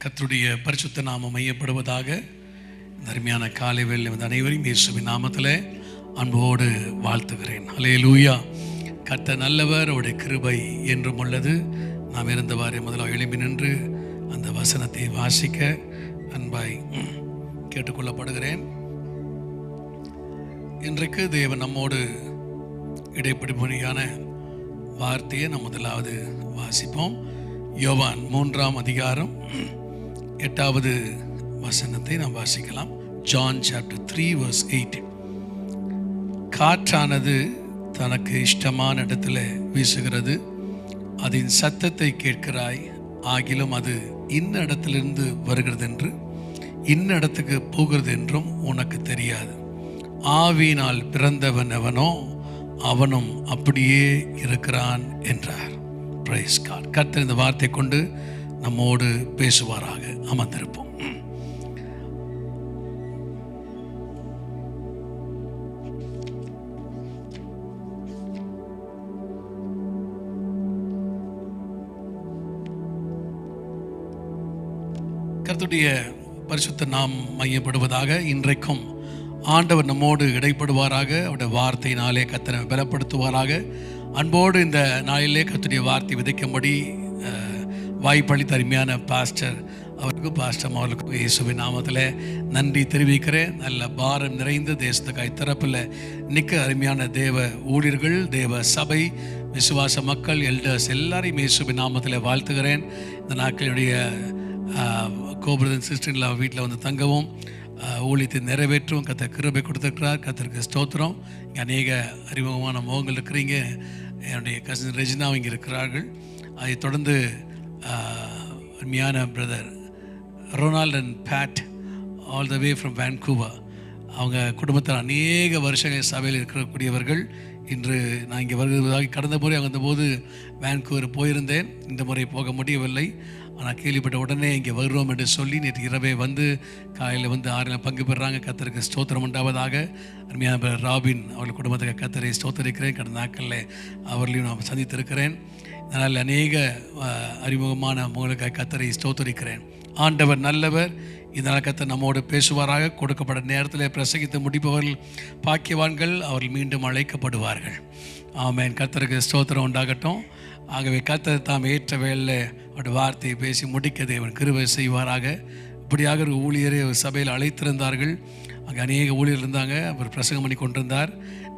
கர்த்தருடைய பரிசுத்த நாமம் மையப்படுவதாக. அருமையான காலை வேளை வந்து அனைவரையும் இயேசுவின் நாமத்தில் அன்போடு வாழ்த்துகிறேன். அல்லேலூயா. கர்த்தர் நல்லவர், அவருடைய கிருபை என்றும் உள்ளது. நாம் இருந்தவாறு முதலாக எழும்பி நின்று அந்த வசனத்தை வாசிக்க அன்பாய் கேட்டுக்கொள்ளப்படுகிறேன். இன்றைக்கு தேவன் நம்மோடு இடைப்படும்படியான வார்த்தையை நாம் முதலாவது வாசிப்போம். யோவான் 3ஆம் அதிகாரம் 8வது வசனத்தை நாம் வாசிக்கலாம். John chapter 3 verse 8. காற்றானது தனக்கு இஷ்டமான இடத்துல வீசுகிறது, அதன் சத்தத்தை கேட்கிறாய், ஆகிலும் அது இன்ன இடத்திலிருந்து வருகிறது என்று இன்ன இடத்துக்கு போகிறது என்றும் உனக்கு தெரியாது. ஆவியினால் பிறந்தவன் எவனோ அவனும் அப்படியே இருக்கிறான் என்றார். Praise God. கர்த்தர் இந்த வார்த்தை கொண்டு நம்மோடு பேசுவாராக. அமர்ந்திருப்போம். கர்த்தருடைய பரிசுத்த நாம் மையப்படுவதாக. இன்றைக்கும் ஆண்டவர் நம்மோடு இடைப்படுவாராக. அவருடைய வார்த்தையினாலே கர்த்தரை பலப்படுத்துவாராக. அன்போடு இந்த நாளிலே கர்த்தருடைய வார்த்தை விதைக்கும்படி வாய்ப்பளித்த அருமையான பாஸ்டர் அவர்களுக்கும் இயேசுவின் நாமத்தில் நன்றி தெரிவிக்கிறேன். நல்ல பாரம் நிறைந்த தேசத்துக்காய் தரப்பில் நிற்க அருமையான தேவ ஊழியர்கள், தேவ சபை, விசுவாச மக்கள், எல்டர்ஸ் எல்லாரையும் இயேசுவின் நாமத்தில் வாழ்த்துகிறேன். இந்த நாட்களுடைய கோபுரதன் சிஸ்டர்ல வீட்டில் வந்து தங்கவும் ஊழியத்தை நிறைவேற்றும் கர்த்தர் கிருபை கொடுத்துருக்கிறார். கர்த்தருக்கு ஸ்தோத்திரம். இங்கே அநேக அறிமுகமான முகங்கள் இருக்கிறீங்க. என்னுடைய கசின் ரெஜினா இங்கே இருக்கிறார்கள். அதை தொடர்ந்து அருமையான brother Ronald and Pat all the way from Vancouver. அவங்க குடும்பத்தில் அநேக வருஷங்கள் சபையில் இருக்கக்கூடியவர்கள். இன்று நான் இங்கே வருவதாக கடந்த முறை வந்தபோது வேன்கூவர் போயிருந்தேன். இந்த முறை போக முடியவில்லை. ஆனால் கேள்விப்பட்ட உடனே இங்கே வருவோம் என்று சொல்லி நேற்று இரவே வந்து காலையில் வந்து 6 பங்கு பெறுறாங்க. கர்த்தருக்கு ஸ்தோத்திரம் உண்டாவதாக. அருமையான ராபின் அவர்கள் குடும்பத்துக்கு கர்த்தரை ஸ்தோத்தரிக்கிறேன். கடந்த நாட்களில் அவர்களையும் நான் சந்தித்திருக்கிறேன். அதனால் அநேக அறிமுகமான உங்களுக்கு கர்த்தரை ஸ்தோத்தரிக்கிறேன். ஆண்டவர் நல்லவர். இதனால் கர்த்தர் நம்மோடு பேசுவாராக. கொடுக்கப்பட்ட நேரத்தில் பிரசங்கித்து முடிப்பவர்கள் பாக்கியவான்கள், அவர்கள் மீண்டும் அழைக்கப்படுவார்கள். ஆமென். கர்த்தருக்கு ஸ்தோத்திரம் உண்டாகட்டும். ஆகவே கர்த்தர் தாம் ஏற்ற வேளையில் அவருடைய வார்த்தையை பேசி முடிக்க தேவன் கிருபை செய்வாராக. இப்படியாக ஒரு ஊழியரை சபையில் அழைத்திருந்தார்கள். அங்கே அநேக ஊழியர் இருந்தாங்க. அவர் பிரசங்கம் பண்ணி கொண்டிருந்தார்.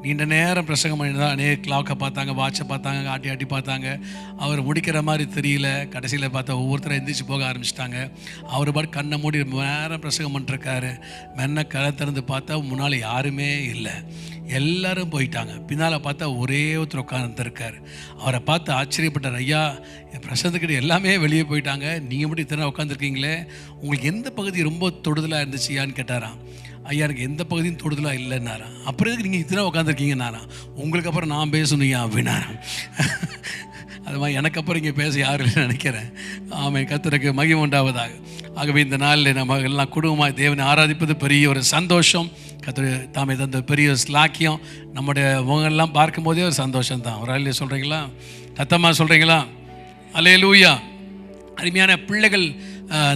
நீண்ட நேரம் பிரசங்கம் பண்ணியிருந்தார். அநேக கிளாக்கை பார்த்தாங்க, வாட்சை பார்த்தாங்க, ஆட்டி பார்த்தாங்க. அவர் முடிக்கிற மாதிரி தெரியல. கடைசியில் பார்த்தா ஒவ்வொருத்தரும் எந்திரிச்சு போக ஆரம்பிச்சிட்டாங்க. அவர் பாட்டு கண்ணை மூடி நேரம் பிரசங்கம் பண்ணிருக்காரு. மென்ன கரை திறந்து பார்த்தா முன்னால் யாருமே இல்லை, எல்லாரும் போயிட்டாங்க. பின்னால் பார்த்தா ஒரே ஒருத்தர் உட்காந்துருக்கார். அவரை பார்த்து ஆச்சரியப்பட்டார். ஐயா, என் பிரசங்கத்துக்கிட்ட எல்லாமே வெளியே போயிட்டாங்க, நீங்கள் மட்டும் இத்தனை உட்காந்துருக்கீங்களே, உங்களுக்கு எந்த பகுதி ரொம்ப தொடுதலாக இருந்துச்சியான்னு கேட்டாராம். ஐயா, எனக்கு எந்த பகுதியும் தொடுதலாக இல்லைன்னாராம். அப்புறம் எதுக்கு நீங்கள் இத்தனை உட்காந்துருக்கீங்கன்னாராம். உங்களுக்கு அப்புறம் நான் பேசணும் அப்படின்னாராம். அது மாதிரி எனக்கு அப்புறம் இங்கே பேச யாரும் இல்லைன்னு நினைக்கிறேன். ஆமாம். கர்த்தருக்கு மகிமை உண்டாவதாக. ஆகவே இந்த நாளில் நம்ம எல்லாம் குடும்பமாக தேவனை ஆராதிப்பது பெரிய ஒரு சந்தோஷம். கர்த்தர் தாமே தந்த பெரிய ஸ்லாக்கியம். நம்முடைய முகங்கள்லாம் பார்க்கும்போதே ஒரு சந்தோஷம் தான். ஒரு ஆள் சொல்கிறீங்களா? சத்தமாக சொல்கிறீங்களா? அல்லேலூயா. அருமையான பிள்ளைகள்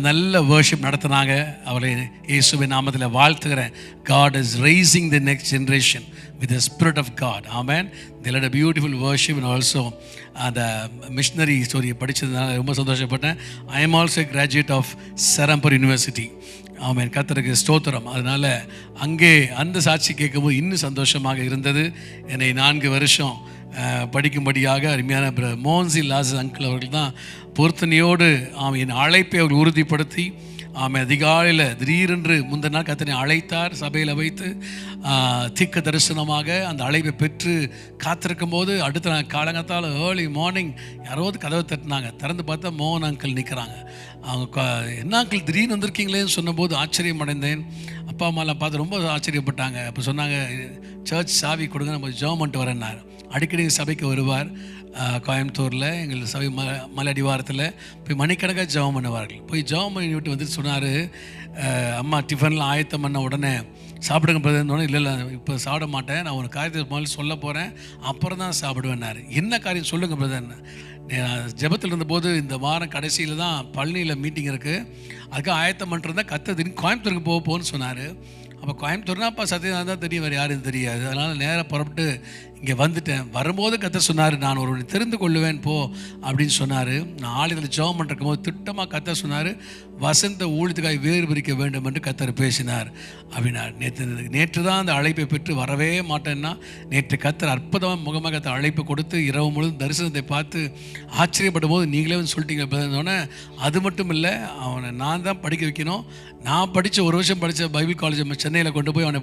நல்ல வர்ஷிப் நடத்தினாங்க. அவளை இயேசுவின் நாமத்தில் வாழ்த்துகிறேன். God is raising the next generation with the spirit of God. Amen. They led a beautiful worship and also the missionary story படிச்சதுனால ரொம்ப சந்தோஷப்பட்டேன். I am also a graduate of Serampur University. ஆமென். கர்த்தருக்கு ஸ்தோத்திரம். அதனால் அங்கே அந்த சாட்சி கேட்கும்போது இன்னும் சந்தோஷமாக இருந்தது. என்னை 4 வருஷம் படிக்கும்படியாக அருமையான மோன்சி லாஸ் அங்கிள் அவர்கள் தான் பொருத்தனையோடு என் அழைப்பை அவர் உறுதிப்படுத்தி அதிகாலையில் திடீரென்று முந்தின நாள் கர்த்தரை அழைத்தார். சபையில் வைத்து திக்க தரிசனமாக அந்த அழைப்பை பெற்று காத்திருக்கும் போது அடுத்த நாள் காலங்கத்தால் ஏர்லி மார்னிங் யாராவது கதவை தட்டினாங்க. திறந்து பார்த்தா மோகன் அங்கிள் நிற்கிறாங்க. அவங்க என்ன அங்கிள் திடீர்னு வந்திருக்கீங்களேன்னு சொன்னபோது ஆச்சரியம் அடைந்தேன். அப்பா அம்மாலாம் பார்த்து ரொம்ப ஆச்சரியப்பட்டாங்க. அப்போ சொன்னாங்க, சர்ச் சாவி கொடுங்க, நம்ம ஜெபம் பண்ணிட்டு வரேன்னாரு. அடிக்கடி சபைக்கு வருவார். கோயம்புத்தூரில் எங்கள் சபை மலை அடிவாரத்தில் போய் மணிக்கணக்காக ஜெபம் பண்ணுவார்கள். போய் ஜெபம் பண்ணி விட்டு வந்துட்டு சொன்னார், அம்மா டிஃபன்லாம் ஆயத்தம் பண்ண உடனே சாப்பிடுங்க பிரதர்னோடனே, இல்லை இப்போ சாப்பிட மாட்டேன், நான் ஒரு காரியத்தை முதல்ல சொல்ல போகிறேன், அப்புறம் தான் சாப்பிடுவேன்னாரு. என்ன காரியம் சொல்லுங்கள் பிரதர்ன்னு. ஜெபத்தில் இருந்தபோது இந்த வாரம் கடைசியில் தான் பழனியில் மீட்டிங் இருக்குது, அதுக்கு ஆயத்தம் பண்ணிருந்தேன். திடீர்னு கோயம்புத்தூருக்கு போன்னு சொன்னார். அப்போ கோயம்புத்தூர்னா அப்போ சத்தியம் தான் தெரியும், வேறு யாரும் தெரியாது. அதனால் நேராக புறப்பட்டு இங்கே வந்துட்டேன். வரும்போது கர்த்தர் சொன்னார், நான் ஒருவனை தெரிந்து கொள்ளுவேன் போ அப்படின்னு சொன்னார். நான் ஆளுகளில் ஜெபம் பண்ணிருக்கும் போது திட்டமாக கர்த்தர் சொன்னார், வசந்த ஊழியத்துக்காக வேறு பிரிக்க வேண்டும் என்று கர்த்தர் பேசினார் அப்படின்னார். நேற்று தான் அந்த அழைப்பை பெற்று வரவே மாட்டேன்னா, நேற்று கர்த்தர் அற்புதமாக முகமாக கர்த்தர் அழைப்பு கொடுத்து இரவு முழுவதும் தரிசனத்தை பார்த்து ஆச்சரியப்படும் போது நீங்களே வந்து சொல்லிட்டீங்க பிறந்தோடனே. அது மட்டும் இல்லை, அவனை நான் தான் படிக்க வைக்கணும். நான் படித்த ஒரு வருஷம் படித்த பைபிள் காலேஜ் சென்னையில் கொண்டு போய் அவனை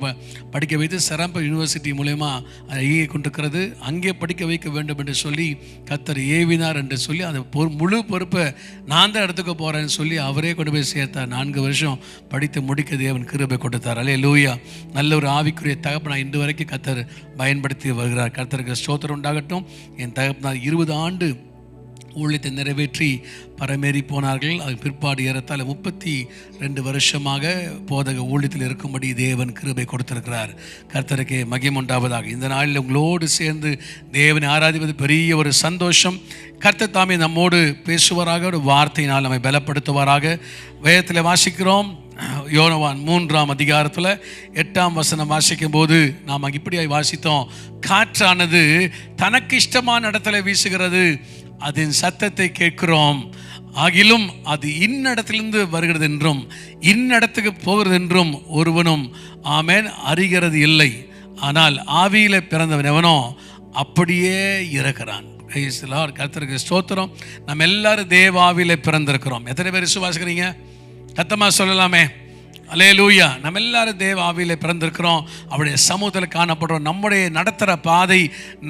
படிக்க வைத்து செராம்பர் யூனிவர்சிட்டி மூலயமா அதை இயங்கி கொண்டிருக்கிறது. அங்கே படிக்க வைக்க வேண்டும் என்று சொல்லி கர்த்தர் ஏவினார் என்று சொல்லி அந்த முழு பொறுப்பை நான் தான் எடுத்துக்க போகிறேன்னு சொல்லி அவரே கொண்டு போய் சேர்த்தார். 4 வருஷம் படித்து முடிக்க தேவன் கிருபை கொடுத்தார். அல்லேலூயா. நல்ல ஒரு ஆவிக்குரிய தகப்பனார் இன்று வரைக்கும் கர்த்தர் பயன்படுத்தி வருகிறார். கர்த்தருக்கு ஸ்தோத்திரம் உண்டாகட்டும். என் தகப்பனார் 20 ஆண்டு ஊழியத்தை நிறைவேற்றி பரமேறி போனார்கள். அது பிற்பாடு ஏறத்தாழ 32 வருஷமாக போதக ஊழியத்தில் இருக்கும்படி தேவன் கிருபை கொடுத்திருக்கிறார். கர்த்தருக்கு மகிமை உண்டாவதாக. இந்த நாளில் உங்களோடு சேர்ந்து தேவனை ஆராதிப்பது பெரிய ஒரு சந்தோஷம். கர்த்தர் தாமே நம்மோடு பேசுவாராக, ஒரு வார்த்தையினால் நம்மை பலப்படுத்துவாராக. வேதத்தில் வாசிக்கிறோம், யோவான் 3ஆம் அதிகாரத்தில் 8ஆம் வசனம் வாசிக்கும் போது நாம் இப்படியாய் வாசித்தோம், காற்றானது தனக்கு இஷ்டமான இடத்துல வீசுகிறது, அதன் சத்தத்தை கேட்கிறோம், ஆகிலும் அது இன்னிடத்திலிருந்து வருகிறது என்றும் இன்னிடத்துக்கு போகிறது என்றும் ஒருவனும் ஆமென் அறிகிறது இல்லை. ஆனால் ஆவியில் பிறந்தவன் எவனோ அப்படியே இருக்கிறான். கர்த்தருக்கு ஸ்தோத்திரம். நம்ம எல்லாரும் தேவாவியில் பிறந்திருக்கிறோம். எத்தனை பேர் விசுவாசிக்கிறீங்க? சத்தமா சொல்லலாமே. அல்லேலூயா. நம்ம எல்லாரும் தேவ ஆவியில் பிறந்திருக்கிறோம். அவருடைய சமூகத்தில் காணப்படுறோம். நம்முடைய நடத்துகிற பாதை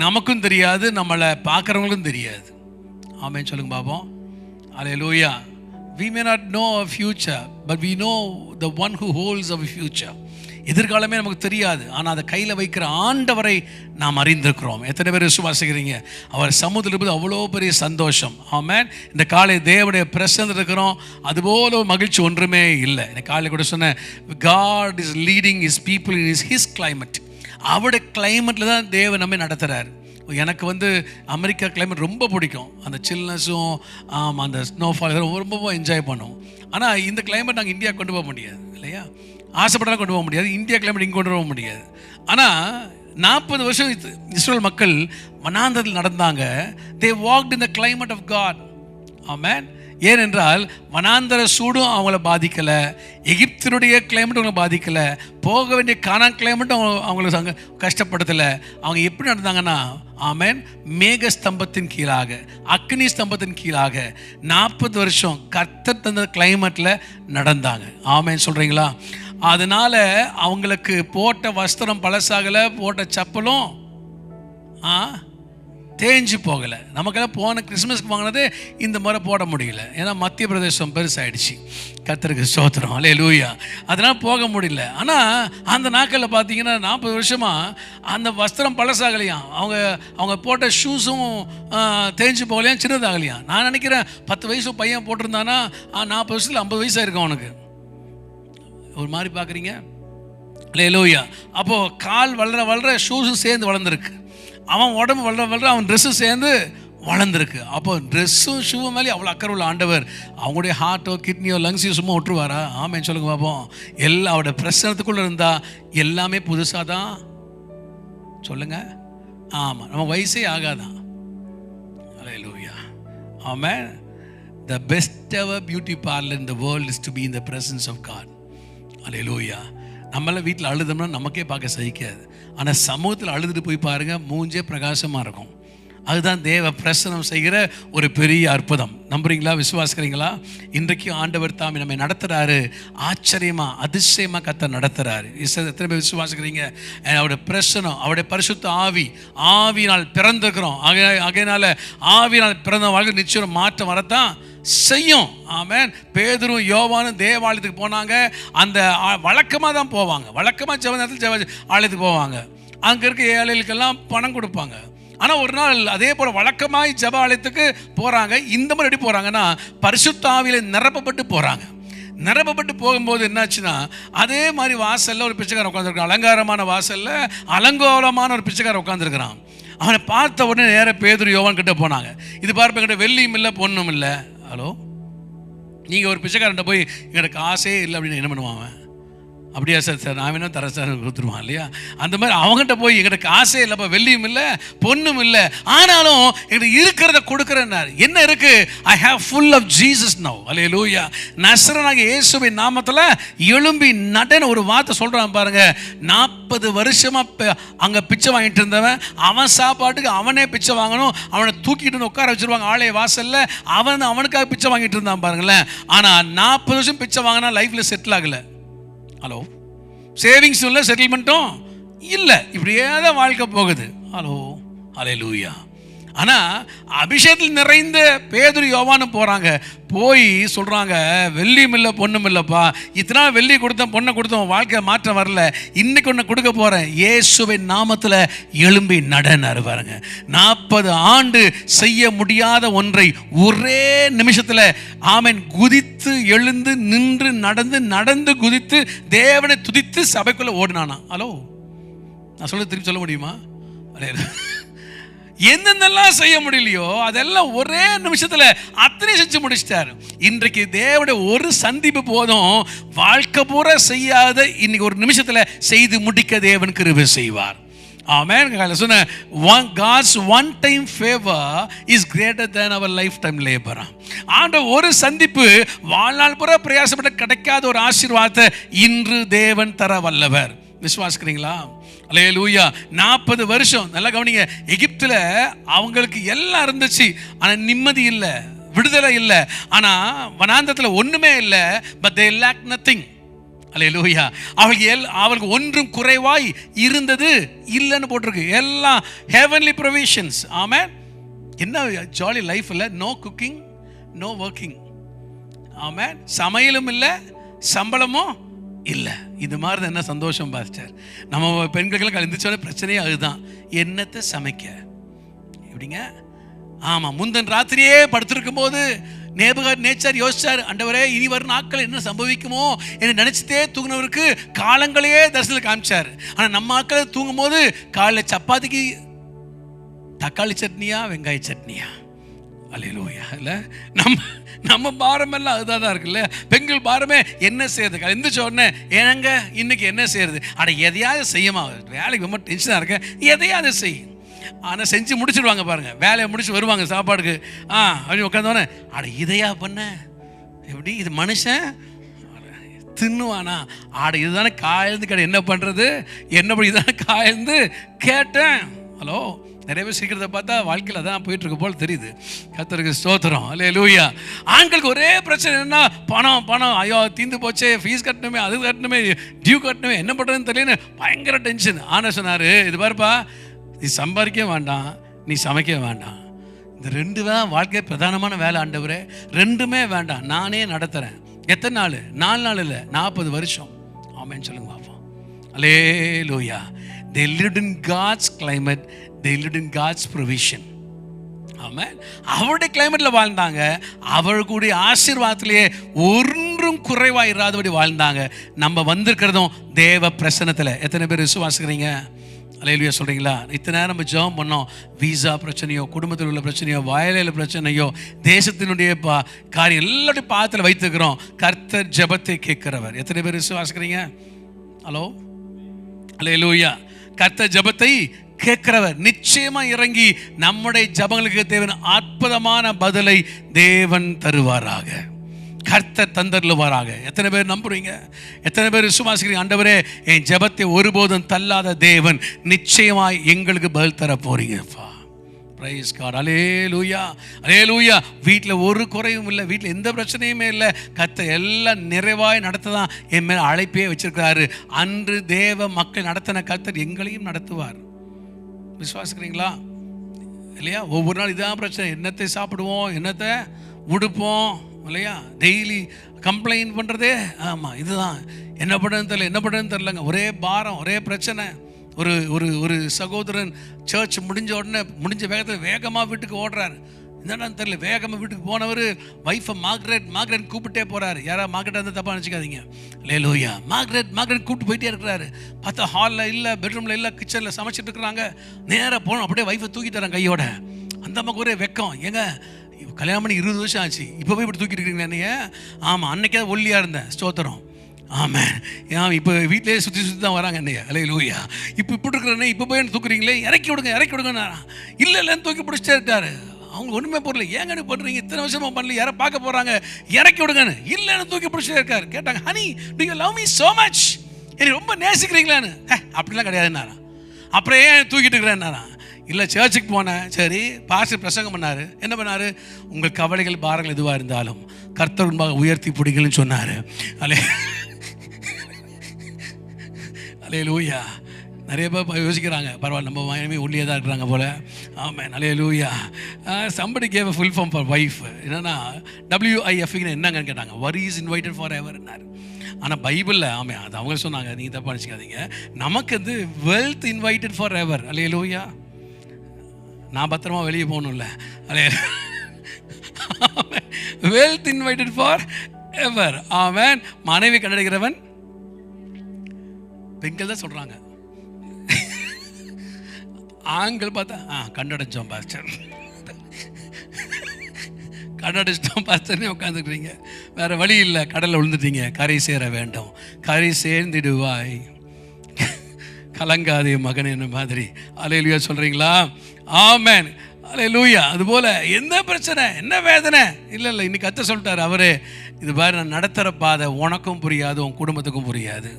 நமக்கும் தெரியாது, நம்மளை பார்க்குறவங்களுக்கும் தெரியாது. ஆமென் சொல்லுங்க பாப்போம். அல்லேலூயா. We may not know our future, but we know the one who holds our future. எதிர்காலமே நமக்கு தெரியாது, ஆனால் அதை கையில் வைக்கிற ஆண்டவரை நாம் அறிந்திருக்கிறோம். எத்தனை பேர் விசுவாசிக்கிறீங்க? அவர் சமூகத்தில் இருப்பது அவ்வளோ பெரிய சந்தோஷம். ஆமென். இந்த காலை தேவனுடைய பிரசன்னம் இருக்கிறோம், அதுபோல மகிழ்ச்சி ஒன்றுமே இல்லை. இந்த காலை கூட சொன்னேன், God is leading his people in his climate. அவருடைய கிளைமேட்டில் தான் தேவன் நம்மை நடத்துகிறார். எனக்கு அமெரிக்கா கிளைமேட் ரொம்ப பிடிக்கும். அந்த சில்னஸும் அந்த ஸ்னோஃபால் இதெல்லாம் ரொம்ப என்ஜாய் பண்ணுவோம். ஆனால் இந்த கிளைமேட் நாங்கள் இந்தியா கொண்டு போக முடியாது இல்லையா? ஆசைப்பட்டாலும் கொண்டு போக முடியாது. இந்தியா கிளைமேட் இங்கே கொண்டு போக முடியாது. ஆனால் 40 வருஷம் இஸ்ரேல் மக்கள் வனாந்தரத்தில் நடந்தாங்க. they walked in the climate of God. ஆமென். ஏனென்றால் வனாந்தர சூடும் அவங்கள பாதிக்கலை, எகிப்தினுடைய கிளைமேட் அவங்களை பாதிக்கலை, போக வேண்டிய கானான் கிளைமேட்டும் அவங்களுக்கு கஷ்டப்படுத்தலை. அவங்க எப்படி நடந்தாங்கன்னா, ஆமென், மேக ஸ்தம்பத்தின் கீழாக, அக்னி ஸ்தம்பத்தின் கீழாக 40 வருஷம் கர்த்தர் தந்த கிளைமேட்டில் நடந்தாங்க. ஆமென் சொல்கிறீங்களா? அதனால் அவங்களுக்கு போட்ட வஸ்திரம் பழசாகலை, போட்ட சப்பலும் தேஞ்சு போகலை. நமக்கெல்லாம் போன கிறிஸ்மஸ்க்கு வாங்கினது இந்த முறை போட முடியல, ஏன்னா மத்திய பிரதேசம் பெருசாகிடுச்சு. கர்த்தருக்கு ஸ்தோத்திரம். அல்லேலூயா. அதனால் போக முடியல. ஆனால் அந்த நாட்களில் பார்த்தீங்கன்னா 40 வருஷமாக அந்த வஸ்திரம் பழசாகலையாம். அவங்க போட்ட ஷூஸும் தேஞ்சு போகலையாம், சின்னதாகலையாம். நான் நினைக்கிறேன் 10 வயசு பையன் போட்டிருந்தானா 40 வருஷத்தில் 50 வயசாக இருக்கும் அவனுக்கு. ஒரு மாதிரி பார்க்குறீங்க. அல்லேலூயா. அப்போது கால் வளர ஷூஸும் சேர்ந்து வளர்ந்துருக்கு, அவன் உடம்பு வளர அவன் ட்ரெஸ்ஸும் சேர்ந்து வளர்ந்துருக்கு. அப்போ ட்ரெஸ்ஸும் ஷூவும் மேலே அவ்வளோ அக்கறை உள்ள ஆண்டவர் அவங்களுடைய ஹார்ட்டோ கிட்னியோ லங்ஸையோ சும்மா விட்டுருவாரா? ஆமென் சொல்லுங்க பார்ப்போம். எல்லாம் அவருடைய பிரசனத்துக்குள்ளே இருந்தால் எல்லாமே புதுசாக தான். சொல்லுங்க. ஆமாம், நம்ம வயசே ஆகாதான். அல்லேலூயா. ஆமென். The best ever beauty parlor in the world is to be in the presence of God. அல்லேலூயா. நம்மளாம் வீட்டில் அழுதோம்னா நமக்கே பார்க்க சகிக்காது, ஆனால் சமூகத்தில் அழுதுட்டு போய் பாருங்கள், மூஞ்சே பிரகாசமாக இருக்கும். அதுதான் தேவ பிரசனம் செய்கிற ஒரு பெரிய அற்புதம். நம்புறீங்களா? விசுவாசிக்கிறீங்களா? இன்றைக்கு ஆண்டவர் தாமே நம்மை நடத்துகிறாரு. ஆச்சரியமாக அதிசயமாக கர்த்தர் நடத்துகிறாரு. எத்தனை பேர் விசுவாசிக்கிறீங்க? அவருடைய பிரசனம், அவருடைய பரிசுத்த ஆவியினால் பிறந்திருக்கிறோம். ஆகையினால ஆவியினால் பிறந்த வாழ்க்கை நிச்சயம் மாற்றம் வரத்தான் செய்யும். ஆமென். பேதுரும் யோவானும் தேவாலயத்துக்கு போனாங்க. அந்த வழக்கமாக தான் போவாங்க, வழக்கமாக ஜெப நேரத்தில் ஆலயத்துக்கு போவாங்க. அங்கே இருக்க ஏழைகளுக்கெல்லாம் பணம் கொடுப்பாங்க. ஆனால் ஒரு நாள் அதே போல் வழக்கமாய் ஜெப ஆலயத்துக்கு போகிறாங்க. இந்த மாதிரி எப்படி போகிறாங்கன்னா, பரிசுத்த ஆவியில நிரப்பப்பட்டு போகிறாங்க. நிரப்பப்பட்டு போகும்போது என்னாச்சுன்னா, அதே மாதிரி வாசலில் ஒரு பிச்சைக்காரன் உட்காந்துருக்கான். அலங்காரமான வாசலில் அலங்கோலமான ஒரு பிச்சைக்காரன் உட்காந்துருக்கிறான். அவனை பார்த்த உடனே நேராக பேதுரு யோவான் கிட்ட போனாங்க. இது பார்ப்ப என்கிட்ட வெள்ளியும் இல்லை பொண்ணும் இல்லை. ஹலோ, நீங்கள் ஒரு பிச்சைக்காரன்ட்ட போய் எங்கிட்ட காசே இல்லை அப்படின்னு என்ன பண்ணுவான்? அப்படியா சார் நான் வேணா தரேன் சார் கொடுத்துருவான் இல்லையா? அந்த மாதிரி அவங்ககிட்ட போய் எங்கிட்ட காசே இல்லைப்பா, வெள்ளியும் இல்லை பொண்ணும் இல்லை, ஆனாலும் எங்கிட்ட இருக்கிறத கொடுக்குறேன்னாரு. என்ன இருக்கு? I have full of Jesus now. அல்லேலூயா. நசரேயனாகிய இயேசுவின் நாமத்தில் எழும்பி நடன்னு ஒரு வார்த்தை சொல்கிறான் பாருங்க. 40 வருஷமாக அங்கே பிச்சை வாங்கிட்டு இருந்தவன், அவன் சாப்பாட்டுக்கு அவனே பிச்சை வாங்கணும், அவனை தூக்கிட்டு வந்து உட்கார வச்சுருவாங்க ஆலய வாசலில். அவனுக்காக பிச்சை வாங்கிட்டு இருந்தான் பாருங்களேன். ஆனால் 40 வருஷம் பிச்சை வாங்கினா லைஃப்பில் செட்டில் ஆகலை. ஹலோ, சேவிங்ஸும் இல்லை, செட்டில்மெண்ட்டும் இல்லை, இப்படியே தான் வாழ்க்கை போகுது. ஹலோ, அல்லேலூயா. ஆனால் அபிஷேகத்தில் நிறைந்த பேதுரு யோவானும் போகிறாங்க. போய் சொல்கிறாங்க, வெள்ளியும் இல்லை பொண்ணும் இல்லைப்பா, இத்தனை வெள்ளி கொடுத்தோம் பொண்ணை கொடுத்தோம், வாழ்க்கை மாற்றம் வரல, இன்னைக்கு ஒன்று கொடுக்க போகிறேன், இயேசுவின் நாமத்தில் எழும்பி நடன்னு பாருங்க. 40 ஆண்டு செய்ய முடியாத ஒன்றை ஒரே நிமிஷத்தில் ஆமென் குதித்து எழுந்து நின்று நடந்து குதித்து தேவனை துதித்து சபைக்குள்ளே ஓடினானா. ஹலோ, நான் திருப்பி சொல்ல முடியுமா? என்னென்னலாம் செய்ய முடியலையோ அதெல்லாம் ஒரே நிமிஷத்தில் அத்தனை செஞ்சு முடிச்சிட்டார். இன்றைக்கு தேவனுடைய ஒரு சந்திப்பு போதும் வாழ்க்கை பூரா செய்யாத இன்னைக்கு ஒரு நிமிஷத்தில் செய்து முடிக்க தேவன் கிருபை செய்வார். ஆமென். சொன்ன God's one time favor is greater than our lifetime labor. ஆண்டவர் ஒரு சந்திப்பு வாழ்நாள் பூரா பிரயாசப்பட்ட கிடைக்காத ஒரு ஆசீர்வாதத்தை இன்று தேவன் தர வல்லவர். விசுவாசிக்கிறீங்களா? அல்லேலூயா. 40 வருஷம் நல்லா கவனிங்க. எகிப்தில் அவங்களுக்கு எல்லாம் இருந்துச்சு, ஆனால் நிம்மதி இல்லை, விடுதலை இல்லை. ஆனால் வனாந்தரத்தில் ஒன்றுமே இல்லை. But they lack nothing. அல்லேலூயா. அவளுக்கு ஒன்றும் குறைவாய் இருந்தது இல்லைன்னு போட்டிருக்கு. எல்லாம் heavenly provisions. ஆமென். என்ன ஜாலி லைஃப் இல்லை. No cooking, no working. ஆமென். சமையலும் இல்லை, சம்பளமும் இல்லை. இது மாதிரி தான் என்ன சந்தோஷம் பாஸ்டர். நம்ம பெண்களுக்கெல்லாம் கலந்துச்சோட பிரச்சனையே அதுதான். என்னத்தை சமைக்க எப்படிங்க? ஆமாம், முந்தன் ராத்திரியே படுத்திருக்கும் போது நேச்சார் யோசிச்சார், ஆண்டவரே இனி வரும் நாட்கள் என்ன சம்பவிக்குமோ என்று நினைச்சிட்டே தூங்கினவருக்கு காலங்களையே தரிசனத்தில் காமிச்சார். ஆனால் நம்ம ஆட்களை தூங்கும் போது காலையில் சப்பாத்திக்கு தக்காளி சட்னியா வெங்காய சட்னியா? அல்லேலூயா. இல்லை, நம்ம பாரமெல்லாம் அதுதான் தான் இருக்குல்ல. பெண்கள் பாரமே என்ன செய்யறது? எந்திரிச்ச உடனே ஏனங்க இன்னைக்கு என்ன செய்யறது? அட எதையாவது செய்யுமா, வேலைக்கு ரொம்ப டென்ஷனாக இருக்கேன், எதையாவது செய். ஆனால் செஞ்சு முடிச்சுடுவாங்க பாருங்க. வேலையை முடிச்சு வருவாங்க சாப்பாடுக்கு. அப்படி உட்காந்தோடனே அட இதையா பண்ண, எப்படி இது மனுஷன் தின்னுவானா? ஆட இதுதானே காய்ந்து கடை, என்ன பண்ணுறது, என்ன இதுதானே காய்ந்து கேட்டேன். ஹலோ, நிறைய பேர் சீக்கிரத்தை பார்த்தா வாழ்க்கையில் தான் போயிட்டு இருக்க போல் தெரியுது. கர்த்தருக்கு ஸ்தோத்திரம். அல்லேலூயா. ஆண்களுக்கு ஒரே பிரச்சனை என்ன? பணம். ஐயோ தீந்து போச்சே, ஃபீஸ் கட்டணுமே, அது கட்டணுமே, டியூ கட்டணுமே, என்ன பண்ணுறதுன்னு தெரியலன்னு பயங்கர டென்ஷன். ஆனால் சொன்னார், இது பாருப்பா, நீ சம்பாதிக்க வேண்டாம், நீ சமைக்க வேண்டாம், இந்த 2 தான் வாழ்க்கை பிரதானமான வேலை ஆண்டவரே. 2மே வேண்டாம், நானே நடத்துகிறேன். எத்தனை நாள்? 4 நாள் இல்லை, 40 வருஷம். ஆமென் சொல்லுங்க பாப்போம். அல்லேலூயா. They lived in God's climate. They lived in God's provision. ஆமென். அவருடைய கிளைமேட்டில் வாழ்ந்தாங்க. அவர்களுடைய ஆசீர்வாதத்திலேயே ஒன்றும் குறைவாக இராதபடி வாழ்ந்தாங்க. நம்ம வந்திருக்கிறதும் தேவ பிரசன்னத்தில். எத்தனை பேர் விசுவாசிக்கிறீங்க? அல்லேலூயா சொல்கிறீங்களா? இத்தனை நேரம் நம்ம ஜெபம் பண்ணோம். வீசா பிரச்சனையோ, குடும்பத்தில் உள்ள பிரச்சனையோ, வயலில் பிரச்சனையோ, தேசத்தினுடைய காரியம் எல்லாத்தையும் பாதத்தில் வைத்துக்கிறோம். கர்த்தர் ஜெபத்தை கேட்கிறவர். எத்தனை பேர் விசுவாசிக்கிறீங்க? ஹலோ, அல்லேலூயா. கர்த்தர் ஜெபத்தை கேட்கிறவர். நிச்சயமா இறங்கி நம்முடைய ஜெபங்களுக்கு தேவன் அற்புதமான பதிலை தேவன் தருவாராக. கர்த்தர் தந்தருவாராக. எத்தனை பேர் நம்புறீங்க? எத்தனை பேர் விசுவாசிக்கிறீங்க? ஆண்டவரே என் ஜெபத்தை ஒருபோதும் தள்ளாத தேவன் நிச்சயமாய் எங்களுக்கு பதில் தர போறீங்கப்பா. Price God. அல்லேலூயா, அல்லேலூயா. வீட்டில் ஒரு குறையும் இல்லை, வீட்டில் எந்த பிரச்சனையுமே இல்லை. கர்த்தர் எல்லாம் நிறைவாய் நடத்ததான் என் மேல் அழைப்பே வச்சிருக்கிறாரு. அன்று தேவ மக்கள் நடத்தின கர்த்தர் எங்களையும் நடத்துவார். விசுவாசிக்கிறீங்களா? இல்லையா? ஒவ்வொரு நாள் இதான் பிரச்சனை. என்னத்தை சாப்பிடுவோம், என்னத்தை உடுப்போம், இல்லையா? டெய்லி கம்ப்ளைண்ட் பண்ணுறதே. ஆமாம், இதுதான் என்ன பண்ணுறதுன்னு தெரிலங்க. ஒரே பாரம், ஒரே பிரச்சனை. ஒரு ஒரு ஒரு சகோதரன் சர்ச் முடிஞ்ச உடனே முடிஞ்ச வேகத்தில் வேகமாக வீட்டுக்கு ஓடுறாரு. என்னன்னு தெரியல. வேகமாக வீட்டுக்கு போனவர் வைஃபை மார்க்ரெட் கூப்பிட்டே போகிறாரு. யாராவது மார்க்ரெட் வந்து தப்பாக நினச்சிக்காதீங்க. அல்லேலூயா. மார்க்ரெட் கூப்பிட்டு போயிட்டே இருக்கிறாரு. பார்த்தா ஹாலில் இல்லை, பெட்ரூமில் இல்லை, கிச்சனில் சமைச்சிட்டு இருக்கிறாங்க. நேராக போனோம், அப்படியே வைஃபை தூக்கி தரேன் கையோட. அந்த அம்மாக்கு ஒரே வெக்கம். ஏங்க கல்யாணம் பண்ணி 20 வருஷம் ஆச்சு, இப்போ போய் இப்படி தூக்கிட்டு இருக்கிறீங்களா என்னைய? ஆமாம், அன்னைக்கே ஒல்லியாக இருந்தேன். ஸ்தோத்திரம். ஆமாம். இப்போ வீட்டிலே சுற்றி தான் வராங்க என்னைய. அல்லேலூயா. இப்போ இப்படி இருக்கிறேன்னே, இப்போ போய் என்ன தூக்குறீங்களே, இறக்கி விடுங்க. இல்லைன்னு தூக்கி பிடிச்சிட்டே இருக்காரு. அவங்க ஒன்றுமே போடல. ஏங்க நீ பண்ணுறீங்க, இத்தனை வருஷமாக பண்ணல, யாரை பார்க்க போகிறாங்க, இறக்கி விடுங்கன்னு. இல்லைன்னு தூக்கி பிடிச்சிட்டே இருக்காரு. கேட்டாங்க, honey to you love me so much, என்னை ரொம்ப நேசிக்கிறீங்களான்னு. அப்படிலாம் கிடையாதுன்னாரா. அப்புறம் ஏன் தூக்கிட்டு இருக்கிறேன்னாரா. இல்லை, சர்ச்சுக்கு போனேன். சரி, பாஸ்டர் பிரசங்கம் பண்ணார். என்ன பண்ணார்? உங்கள் கவலைகள் பாரங்கள் எதுவாக இருந்தாலும் கர்த்தர் முன்பாக உயர்த்தி பிடிங்கள்னு சொன்னார். அல்லேலூயா. நிறைய பேர் யோசிக்கிறாங்க, பரவாயில்ல நம்ம மனைவி ஒல்லியாக தான் இருக்கிறாங்க போல். ஆமாம், அல்லேலூயா. somebody gave a full form for wife. என்னன்னா WIF என்னங்கன்னு கேட்டாங்க. worry is invited forever என்னார். ஆனால் பைபிளில் ஆமாம், அது அவங்க சொன்னாங்க, நீங்கள் தப்பாக நினச்சிக்காதீங்க. நமக்கு வந்து வெல்த் இன்வைட்டட் ஃபார் எவர். அல்லேலூயா. நான் பத்திரமா வெளியே போகணும்ல. அல்லே வெல்த் இன்வைட்டட் ஃபார் எவர். ஆமென். மனைவி கண்டடைகிறவன் பெண்கள் தான் சொல்கிறாங்க. ஆண்கள் பார்த்தா கண்டடைச்சோம் பாஸ்டர், கண்டடிச்சிட்டோம் பாஸ்டர்னே உட்காந்துக்கிறீங்க. வேறு வழி இல்லை, கடலில் விழுந்துட்டீங்க. கரை சேர வேண்டும், கரை சேர்ந்திடுவாய், கலங்காதே மகன் என்ன மாதிரி. அல்லேலூயா சொல்கிறீங்களா? ஆமென். அல்லேலூயா. அதுபோல் என்ன பிரச்சனை, என்ன வேதனை? இல்லை, இன்னைக்கு கத்த சொல்லிட்டார் அவரே. இது பாரு, நான் நடத்துகிற பாதை உனக்கும் புரியாது, உன் குடும்பத்துக்கும் புரியாது,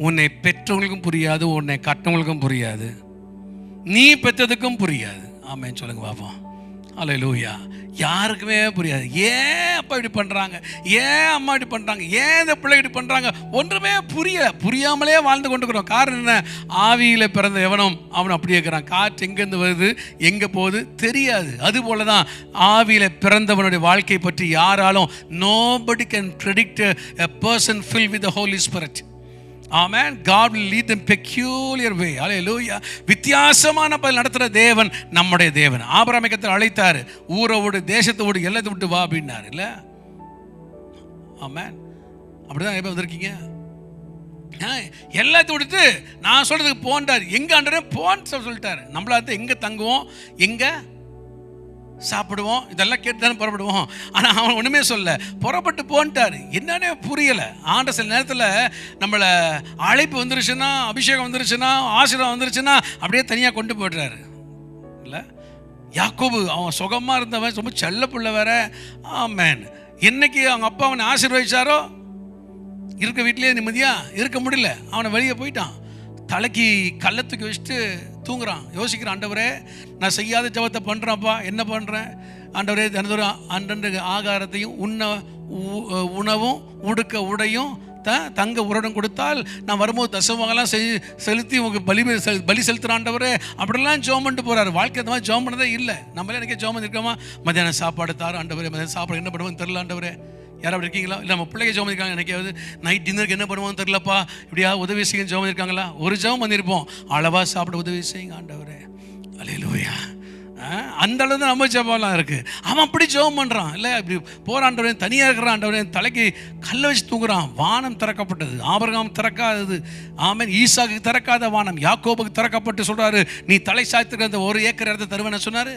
உன்னை பெற்றவங்களுக்கும் புரியாது, உன்னை கட்டவங்களுக்கும் புரியாது, நீ பெற்றதுக்கும் புரியாது. ஆமென் சொல்லுங்க பாப்போம். அல்லேலூயா. யாருக்குமே புரியாது. ஏன் அப்பா இப்படி பண்ணுறாங்க, ஏன் அம்மா இப்படி பண்ணுறாங்க, ஏன் இந்த பிள்ளை இப்படி பண்ணுறாங்க, ஒன்றுமே புரியாமலே வாழ்ந்து கொண்டுக்கிறோம். காரணம் என்ன? ஆவியில் பிறந்த எவனும் அவன் அப்படியே இருக்கிறான். காற்று எங்கேருந்து வருது, எங்கே போகுது தெரியாது. அதுபோல தான் ஆவியில் பிறந்தவனுடைய வாழ்க்கை பற்றி யாராலும் nobody can predict a person filled with the Holy Spirit. Amen. God will lead them peculiar way. Hallelujah. வித்தியாசமான பல நடத்துகிற தேவன் நம்முடைய தேவன். ஆபிரகாமை கர்த்தர் அழைத்தார். ஊரை விடு, தேசத்தை விடு, எல்லாத்தை விட்டு வா அப்படின்னாரு. இல்லை? ஆமென். அப்படிதான் எப்போ வந்திருக்கீங்க? எல்லாத்தையும் விடுத்து நான் சொல்றதுக்கு போன்றார். எங்க ஆண்டவரே போன்னு சொல்லிட்டாரு. நம்மளால எங்க தங்குவோம், எங்க சாப்பிடுவோம், இதெல்லாம் கேட்டு தானே புறப்படுவோம். ஆனால் அவன் ஒன்றுமே சொல்ல, புறப்பட்டு போன்ட்டார். என்னன்னே புரியலை. ஆண்ட சில நேரத்தில் நம்மளை அழைப்பு வந்துருச்சுன்னா, அபிஷேகம் வந்துருச்சுன்னா, ஆசீர்வாதம் வந்துருச்சுன்னா அப்படியே தனியாக கொண்டு போய்ட்றாரு. இல்லை? யாக்கோபு அவன் சுகமாக இருந்தவன், ரொம்ப செல்ல பிள்ளை வேற. ஆமென். என்னைக்கு அவங்க அப்பா அவனை ஆசீர்வதிச்சாரோ, இருக்க வீட்டிலேயே நிம்மதியாக இருக்க முடியல. அவனை வெளியே போயிட்டான். தலைக்கு கள்ளத்துக்கு வச்சுட்டு தூங்குறான். யோசிக்கிறான், ஆண்டவரே நான் செய்யாத ஜபத்தை பண்ணுறேன்ப்பா, என்ன பண்ணுறேன் ஆண்டவரே? தினந்தோறும் அன்றன்று ஆகாரத்தையும் உணவும் உடுக்க உடையும் தங்க உரடம் கொடுத்தால் நான் வரும்போது தசமங்களாம் செலுத்தி உங்களுக்கு பலி செலுத்துகிற ஆண்டவரே. அப்படிலாம் ஜோம் பண்ணிட்டு போகிறாரு. வாழ்க்கை அந்த மாதிரி ஜோம் பண்ணதே இல்லை. நம்மளே எனக்கு ஜோம் பண்ணிருக்கோமா? மத்தியானம் சாப்பாடு தாரு ஆண்டவரே, மத்தியானம் சாப்பாடு என்ன பண்ணுவோன்னு தெரியல ஆண்டவரே. யாராவது இருக்கீங்களா? இல்லை நம்ம பிள்ளைங்க ஜெபம் பண்ணியிருக்காங்க, எனக்காவது நைட் டின்னருக்கு என்ன பண்ணுவோன்னு தெரியலப்பா, இப்படியா உதவி செய்ய ஜெபம் பண்ணியிருக்காங்களா? ஒரு ஜெபம் பண்ணியிருப்போம், அளவாக சாப்பிட உதவி செய்யுங்க ஆண்டவரே. அல்லேலூயா. அந்த அளவு தான் நம்ம ஜெபம்லாம் இருக்குது. அவன் அப்படி ஜெபம் பண்ணுறான். இல்லை இப்படி போராண்டவரே, தனியாக இருக்கிறான் ஆண்டவரே, தலைக்கு கல்லை வச்சு தூங்குறான். வானம் திறக்கப்பட்டது, ஆபிரகாம் திறக்காதது. ஆமென். ஈசாக்கு திறக்காத வானம் யாக்கோபுக்கு திறக்கப்பட்டு சொல்கிறாரு, நீ தலை சாய்த்துக்கிற அந்த 1 ஏக்கர் இடத்தை தருவேன்னு சொன்னார்.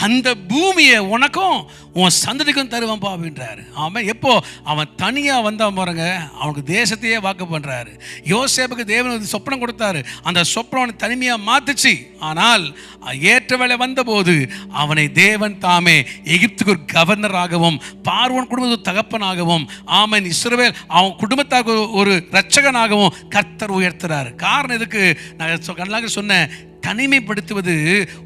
அந்த பூமியை உனக்கும் உன் சந்ததிக்கும் தருவான்பா அப்படின்றாரு. அவன் எப்போ அவன் தனியாக வந்தான் பாருங்க, அவனுக்கு தேசத்தையே வாக்கு பண்ணுறாரு. யோசேப்புக்கு தேவன் சொப்பனம் கொடுத்தாரு. அந்த சொப்பனம் அவனை தனிமையாக மாத்துச்சு. ஆனால் ஏற்ற வேலை வந்தபோது அவனை தேவன் தாமே எகிப்துக்கு ஒரு கவர்னராகவும், பார்வோன் குடும்பத்துக்கு தகப்பனாகவும், ஆமென், இஸ்ரவேல் அவன் குடும்பத்தாருக்கு ஒரு இரட்சகனாகவும் கர்த்தர் உயர்த்துறாரு. காரணம் இதுக்கு நான் சொன்னேன், தனிமைப்படுத்துவது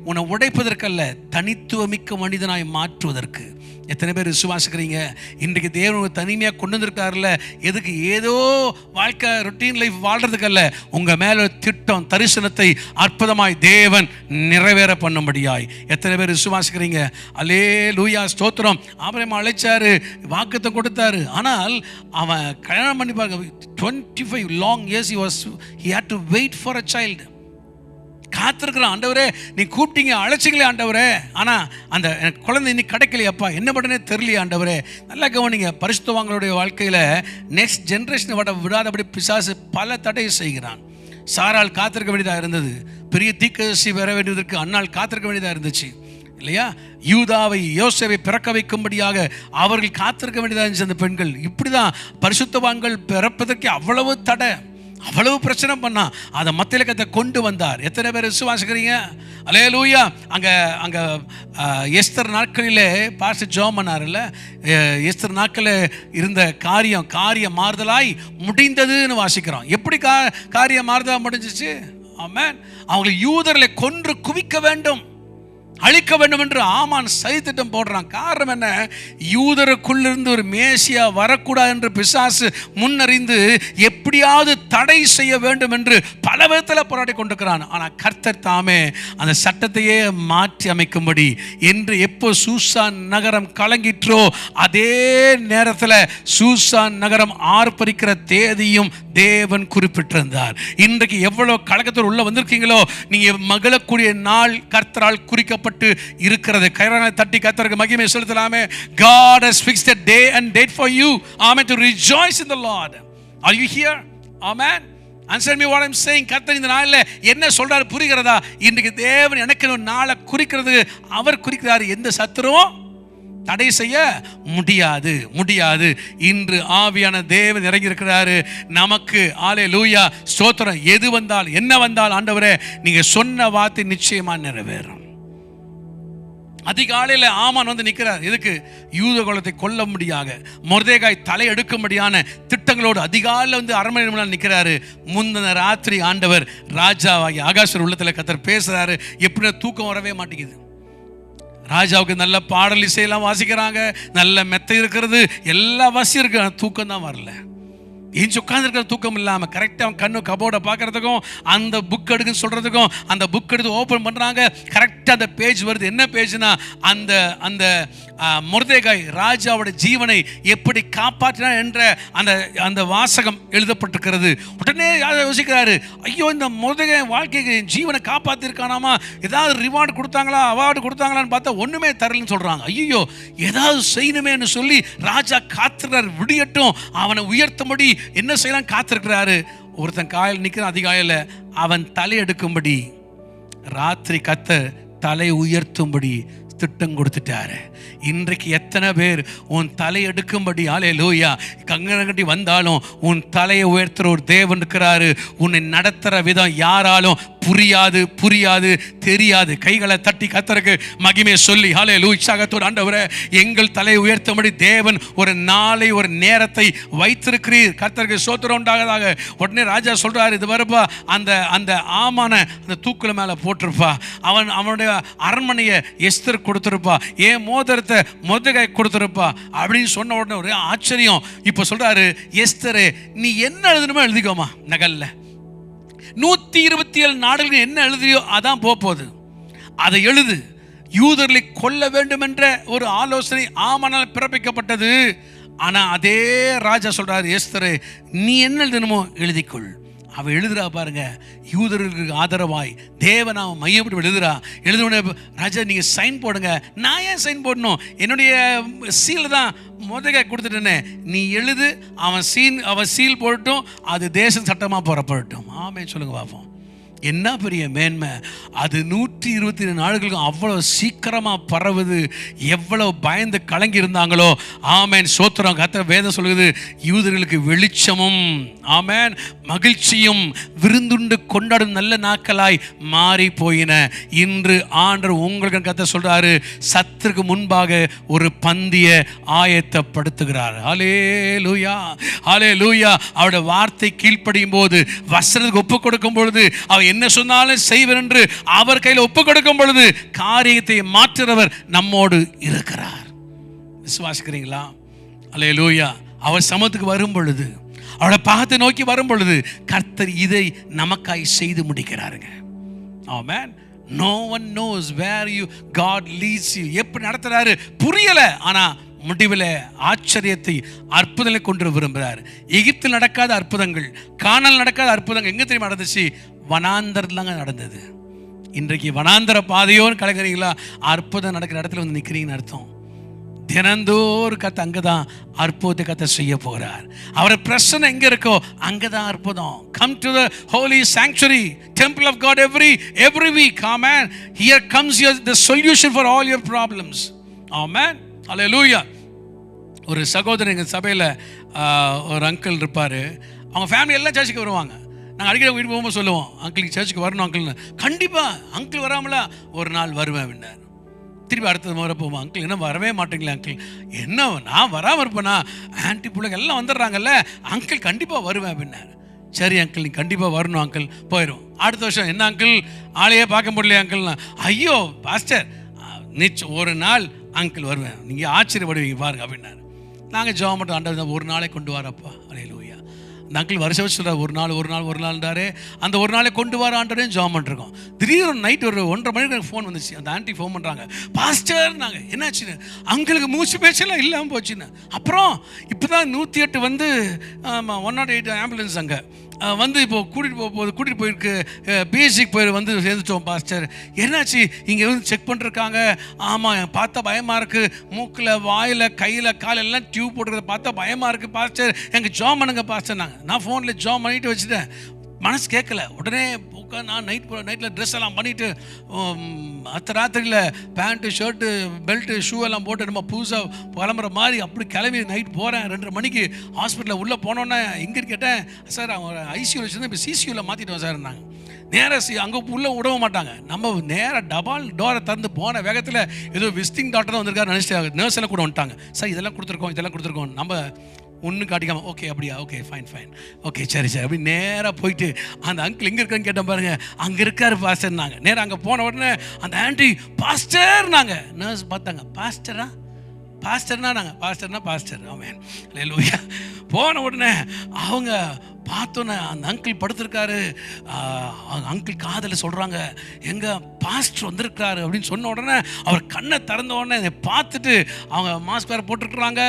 உன்னை உடைப்பதற்கல்ல, தனித்துவமிக்க மனிதனாய் மாற்றுவதற்கு. எத்தனை பேர் விசுவாசிக்கிறீங்க? இன்றைக்கு தேவன் தனிமையாக கொண்டு வந்திருக்காருல்ல, எதுக்கு? ஏதோ வாழ்க்கை ரொட்டீன் லைஃப் வாழ்றதுக்கல்ல, உங்கள் மேலே திட்டம், தரிசனத்தை அற்புதமாய் தேவன் நிறைவேற பண்ணும்படியாய். எத்தனை பேர் விசுவாசிக்கிறீங்க? அல்லேலூயா, ஸ்தோத்திரம். ஆபிரகாம் அழைச்சாரு, வாக்குத்தத்தம் கொடுத்தாரு. ஆனால் அவன் கல்யாணம் பண்ணி பாருங்க, 25 long years he had to wait for a child. காத்திருக்கிறேன் ஆண்டவரே, நீ கூப்பிட்டீங்க, அழைச்சிங்களே ஆண்டவரே, ஆனால் அந்த எனக்கு குழந்தை இன்னைக்கு கிடைக்கலையப்பா, என்ன பண்ணனே தெரியலையே ஆண்டவரே. நல்லா கவனிங்க, பரிசுத்தவான்களுடைய வாழ்க்கையில் நெக்ஸ்ட் ஜென்ரேஷனை விடாதபடி பிசாசு பல தடை செய்கிறான். சாரால் காத்திருக்க வேண்டியதாக இருந்தது, பெரிய தீர்க்கதரிசி வர வேண்டியதற்கு அன்னாள் காத்திருக்க வேண்டியதாக இருந்துச்சு இல்லையா? யூதாவை யோசேவை பிறக்க வைக்கும்படியாக அவர்கள் காத்திருக்க வேண்டியதாக இருந்துச்சு அந்த பெண்கள். இப்படி தான் பரிசுத்தவான்கள் பிறப்பதற்கு அவ்வளவு தடை, அவ்வளவு பிரச்சனை பண்ணா அதை மத்தியில கத்தை கொண்டு வந்தார். எத்தனை பேர் விசுவாசிக்கிறீங்க? அல்லேலூயா. அங்கே எஸ்தர் நாட்களிலே பாஸ்டர் ஜோம் பண்ணார்ல, எஸ்தர் நாட்களில் இருந்த காரியம் மாறுதலாய் முடிந்ததுன்னு வாசிக்கிறோம். எப்படி காரியம் மாறுதலாக முடிஞ்சிச்சு? ஆமென். அவங்களை யூதர்களை கொன்று குவிக்க வேண்டும், அழிக்க வேண்டும் என்று ஆமான் சதித்திட்டம் போடுறான். காரணம் என்ன? யூதருக்குள்ளிருந்து ஒரு மேசியா வரக்கூடாது என்று பிசாசு முன்னறிந்து எப்படியாவது தடை செய்ய வேண்டும் என்று பல விதத்தில் போராடி கொண்டிருக்கிறான். ஆனால் கர்த்தர் தாமே அந்த சட்டத்தையே மாற்றி அமைக்கும்படி என்று எப்போ சூசான் நகரம் கலங்கிற்றோ அதே நேரத்தில் சூசான் நகரம் ஆர்ப்பரிக்கிற தேதியும் தேவன் குறிப்பிட்டிருந்தார். இன்றைக்கு எவ்வளவு கலக்கத்தோடு உள்ள வந்திருக்கீங்களோ, நீங்க மகிழக்கூடிய நாள் கர்த்தரால் குறிக்கப்பட்டு இருக்கிறது. கைரான தட்டி கர்த்தருக்கு மகிமை செலுத்தலாமே. God has fixed a day and date for you, amen, to rejoice in the Lord. Are you here? Amen. Answer me what I'm saying. கர்த்தர் இந்த நாளில் என்ன சொல்றாரு புரிகிறதா? இன்றைக்கு தேவன் எனக்கு ஒரு நாளை குறிக்கிறது, அவர் குறிக்கிறார். எந்த சத்துருவும் தடை செய்ய முடியாது. இன்று ஆவியான தேவன் இறங்கி இருக்கிறாரு நமக்கு. அல்லேலூயா, ஸ்தோத்திரம். எது வந்தால் என்ன வந்தால் ஆண்டவரே, நீங்க சொன்ன வார்த்தை நிச்சயமா நிறைவேறும். அதிகாலையில் ஆமான் வந்து நிற்கிறார். எதுக்கு? யூத குலத்தை கொல்ல முடியாக, மொர்தெகாய் தலை எடுக்கும்படியான திட்டங்களோடு அதிகாலையில் வந்து அரண்மனை நிற்கிறாரு. முந்தின ராத்திரி ஆண்டவர் ராஜாவாகி ஆகாசர் உள்ளத்தில் கர்த்தர் பேசுறாரு. எப்படி தூக்கம் வரவே மாட்டேங்குது. ராஜாவுக்கு நல்ல பாடல் இசையெல்லாம் வாசிக்கிறாங்க, நல்ல மெத்தை இருக்கிறது, எல்லா வசதியும் இருக்கு, தூக்கம் தான் வரல. ஏன் உட்காந்துருக்கிற தூக்கம் இல்லாமல் கரெக்டாக அவன் கண்ணு கபோர்டை பார்க்கறதுக்கும் அந்த புக் எடுக்குன்னு சொல்கிறதுக்கும் அந்த புக் எடுத்து ஓப்பன் பண்ணுறாங்க. கரெக்டாக அந்த பேஜ் வருது. என்ன பேஜ்னா அந்த அந்த மொர்தெகாய் ராஜாவோட ஜீவனை எப்படி காப்பாற்றினார் என்ற அந்த அந்த வாசகம் எழுதப்பட்டிருக்கிறது. உடனே யோசிக்கிறாரு, ஐயோ இந்த மொர்தெகாய் வாழ்க்கைக்கு ஜீவனை காப்பாற்றிருக்கானாமா, ஏதாவது ரிவார்டு கொடுத்தாங்களா, அவார்டு கொடுத்தாங்களான்னு பார்த்தா ஒன்றுமே தரலன்னு சொல்கிறாங்க. ஐயோ ஏதாவது செய்யணுமேன்னு சொல்லி ராஜா காத்திருக்கிறார். விடியட்டும் அவனை உயர்த்தும்படி என்ன செய்யலாம் காத்திருக்கிறாரு. ஒருத்தன் காயில் நிற்கிறான் அதிகாலையில், அவன் தலை எடுக்கும்படி ராத்திரி கர்த்தர் தலை உயர்த்தும்படி திட்டம் கொடுத்துட்டாரு. இன்றைக்கு எத்தனை பேர் உன் தலை எடுக்கும்படி அல்லேலூயா கங்கணம் கட்டி வந்தாலும் உன் தலையை உயர்த்துற ஒரு தேவன் இருக்கிறாரு. உன்னை நடத்துகிற விதம் யாராலும் புரியாது தெரியாது. கைகளை தட்டி கர்த்தருக்கு மகிமை சொல்லி அல்லேலூயா உற்சாகத்தோடு ஆண்டவரே எங்கள் தலையை உயர்த்தும்படி தேவன் ஒரு நாளை ஒரு நேரத்தை வைத்திருக்கிறீர். கர்த்தருக்கு ஸ்தோத்திரம் உண்டாகதாக. உடனே ராஜா சொல்றாரு, இது வரப்பா அந்த அந்த ஆமான அந்த தூக்குல மேலே போட்டிருப்பா, அவனுடைய அரண்மனையை எஸ்தர் கொடுத்துருப்பா, ஏன் மோதிரத்தை மொர்தெகாய் கொடுத்துருப்பா அப்படின்னு சொன்ன உடனே ஒரே ஆச்சரியம். இப்போ சொல்றாரு, எஸ்தரே நீ என்ன எழுதணுமோ எழுதிக்கோமா, நகல்ல 127 நாடுகள் என்ன எழுதியோ அதான் போகுது, அதை எழுது. யூதர்களை கொல்ல வேண்டும் என்ற ஒரு ஆலோசனை ஆமானால் பிறப்பிக்கப்பட்டது. ஆனா அதே ராஜா சொல்றாரு, எஸ்தரே நீ என்ன எழுதணுமோ எழுதிக்கொள். அவள் எழுதுறா பாருங்க, யூதர்களுக்கு ஆதரவாய் தேவன் அவன் மையப்பட்டு எழுதுன ராஜா நீங்கள் சைன் போடுங்க. நான் ஏன் சைன் போடணும்? என்னுடைய சீல் தான் மொர்தெகாய் கொடுத்துட்டேனே, நீ எழுது. அவன் சீல் போடட்டும், அது தேச சட்டமாக புறப்படட்டும். ஆமென் சொல்லுங்க பார்ப்போம். என்ன பெரிய மேன்மை அது! 127 நாடுகளுக்கு அவ்வளோ சீக்கிரமாக பரவுது. எவ்வளவு பயந்து கலங்கி இருந்தாங்களோ. ஆமேன் சோத்திரம். கர்த்தர் வேதம் சொல்லுது, யூதர்களுக்கு வெளிச்சமும் ஆமேன் மகிழ்ச்சியும் விருந்துண்டு கொண்டாடும் நல்ல நாட்களாய் மாறி போயின. இன்று ஆண்டவர் உங்களுக்கு கர்த்தர் சொல்றாரு, சத்துருக்கு முன்பாக ஒரு பந்திய ஆயத்தப்படுத்துகிறார். ஹல்லேலூயா ஹல்லேலூயா. அவருடைய வார்த்தை கீழ்ப்படியும் போது, வசனத்துக்கு ஒப்பு கொடுக்கும் பொழுது, அவர் என்ன சொன்னாலும் செய்வர் என்று அவர் கையில் ஒப்பு கொடுக்கும் பொழுது காரியத்தை மாற்றுறவர் நம்மோடு இருக்கிறார். விசுவாசிக்கிறீங்களா? அல்லேலூயா. அவர் சமத்துக்கு வரும் பொழுது, அவருடைய பாகத்தை நோக்கி வரும் பொழுது கர்த்தர் இதை நமக்காய் செய்து முடிக்கிறாருங்க. ஆமென். No one knows where God leads you. எப்படி நடத்துறாரு புரியல, ஆனா முடிவில் ஆச்சரியத்தை அற்புதங்களை கொண்டு விரும்புகிறார். எகிப்தில் நடக்காத அற்புதங்கள், கானானில் நடக்காத அற்புதங்கள் எங்கே தெரியுமா நடந்துச்சு? வனாந்தரத்துலாங்க நடந்தது. இன்றைக்கு வனாந்தர பாதையோன்னு கலக்கிறீங்களா, அற்புதம் நடக்கிற இடத்துல வந்து நிற்கிறீங்கன்னு அர்த்தம். தினந்தோறும் கத்த அங்கதான் அற்புதத்தை கத்த செய்ய போகிறார். அவரை பிரசன்னம் எங்க இருக்கோ அங்கதான் அற்புதம். Come to the holy sanctuary, temple of God every week. Amen. Here comes the solution for all your problems. Amen. Hallelujah. ஒரு சகோதரன் எங்கள் சபையில் ஒரு அங்கிள் இருப்பார். அவங்க ஃபேமிலி எல்லாம் சர்ச்சுக்கு வருவாங்க. நாங்கள் அடிக்கடி வீட்டு போகும்போது சொல்லுவோம், அங்கிள் சர்ச்சுக்கு வரணும் அங்கிள்னு. கண்டிப்பாக அங்கிள் வராமலா, ஒரு நாள் வருவேன் அப்படின்னார். திருப்பி அடுத்தது முறை போவோம், அங்கிள் என்ன வரவே மாட்டேங்களே அங்கிள், என்ன நான் வராமல் இருப்பேனா, ஆன்டி பிள்ளைங்க எல்லாம் வந்துடுறாங்கல்ல, அங்கிள் கண்டிப்பாக வருவேன் அப்படின்னாரு. சரி அங்கிள் நீ கண்டிப்பாக வரணும் அங்கிள், போயிடும். அடுத்த வருஷம் என்ன அங்கிள் ஆளையே பார்க்க முடியலையே அங்கிள்னா, ஐயோ பாஸ்டர் நிச்சயம் ஒரு நாள் அங்கிள் வருவேன், நீங்கள் ஆச்சரியப்படுவீங்க பாருங்க அப்படின்னாரு. நாங்கள் ஜெபம் மட்டும் ஆண்டவர் ஒரு நாளை கொண்டு வரப்பா, அல்லேலூயா. அந்த அங்கிள் வருஷம் சொல்கிறார், ஒரு நாள்ன்றாரு. அந்த ஒரு நாளை கொண்டு வர ஆண்டவரையும் ஜெபம் பண்ணிருக்கோம். திடீர்னு நைட் ஒரு 1:30 மணிக்கு எனக்கு ஃபோன் வந்துச்சு. அந்த ஆண்டி ஃபோன் பண்ணுறாங்க, பாஸ்டர் நாங்கள் என்னாச்சுன்னு, அங்கிளுக்கு மூச்சு பேச்செல்லாம் இல்லாமல் போச்சுன்னு. அப்புறம் இப்போ தான் 108 வந்து 108 ஆம்புலன்ஸ் அங்கே வந்து இப்போது கூட்டிகிட்டு போயிருக்கு, பிஎஸ்சிக்கு போய் வந்து சேர்ந்துட்டோம் பாஸ்டர். என்னாச்சு இங்கே வந்து செக் பண்ணிருக்காங்க. ஆமாம் பார்த்தா பயமாக இருக்குது, மூக்கில் வாயில் கையில் கால் எல்லாம் டியூப் போட்டுக்கிறத பார்த்தா பயமாக இருக்குது பாஸ்டர், எங்கள் ஜாம் பண்ணுங்க பாஸ்டர். நான் ஃபோனில் ஜாம் பண்ணிட்டு வச்சுட்டேன், மனசு கேட்கல. உடனே நான் நைட்டில் ட்ரெஸ் எல்லாம் பண்ணிவிட்டு அத்த ராத்திரியில் பேண்ட்டு ஷர்ட்டு பெல்ட்டு ஷூ எல்லாம் போட்டு நம்ம புதுசாக கிளம்புற மாதிரி அப்படி கிளம்பி நைட் போகிறேன். 2:30 மணிக்கு ஹாஸ்பிட்டலில் உள்ளே போனோன்னே எங்கே கேட்டேன், சார் அவங்க ஐசியூவில் வச்சுருந்தேன், இப்போ சிசியூவில் மாற்றிட்டோம் சார். நாங்கள் நேராக அங்கே உள்ளே விடவே மாட்டாங்க. நம்ம நேராக டபால் டோரை திறந்து போன வேகத்தில் ஏதோ விசிட்டிங் டாக்டர் தான் வந்திருக்காரு நினச்சிட்டு நர்ஸ் எல்லாம் கூட வந்துட்டாங்க. சார் இதெல்லாம் கொடுத்துருக்கோம் நம்ம ஒன்றும் காட்டிக்காமல், ஓகே அப்படியா, ஓகே ஃபைன் ஓகே சரி அப்படி நேராக போயிட்டு அந்த அங்கிள் எங்கே இருக்கான்னு கேட்டேன் பாருங்க, அங்கே இருக்காரு பாஸ்டர். நாங்கள் நேராக அங்கே போன உடனே அந்த ஆண்டி பாஸ்டர், நாங்கள் நர்ஸ் பார்த்தாங்க, பாஸ்டர்னா நாங்கள் பாஸ்டர் ஆமென் அல்லேலூயா. போன உடனே அவங்க பார்த்தோன்னே அந்த அங்கிள் படுத்திருக்காரு. அங்கிள் காதில் சொல்கிறாங்க, எங்கள் பாஸ்டர் வந்திருக்காரு அப்படின்னு சொன்ன உடனே அவர் கண்ணை திறந்த உடனே என்னை பார்த்துட்டு அவங்க மாஸ்க் வேறு போட்டுருக்குறாங்க,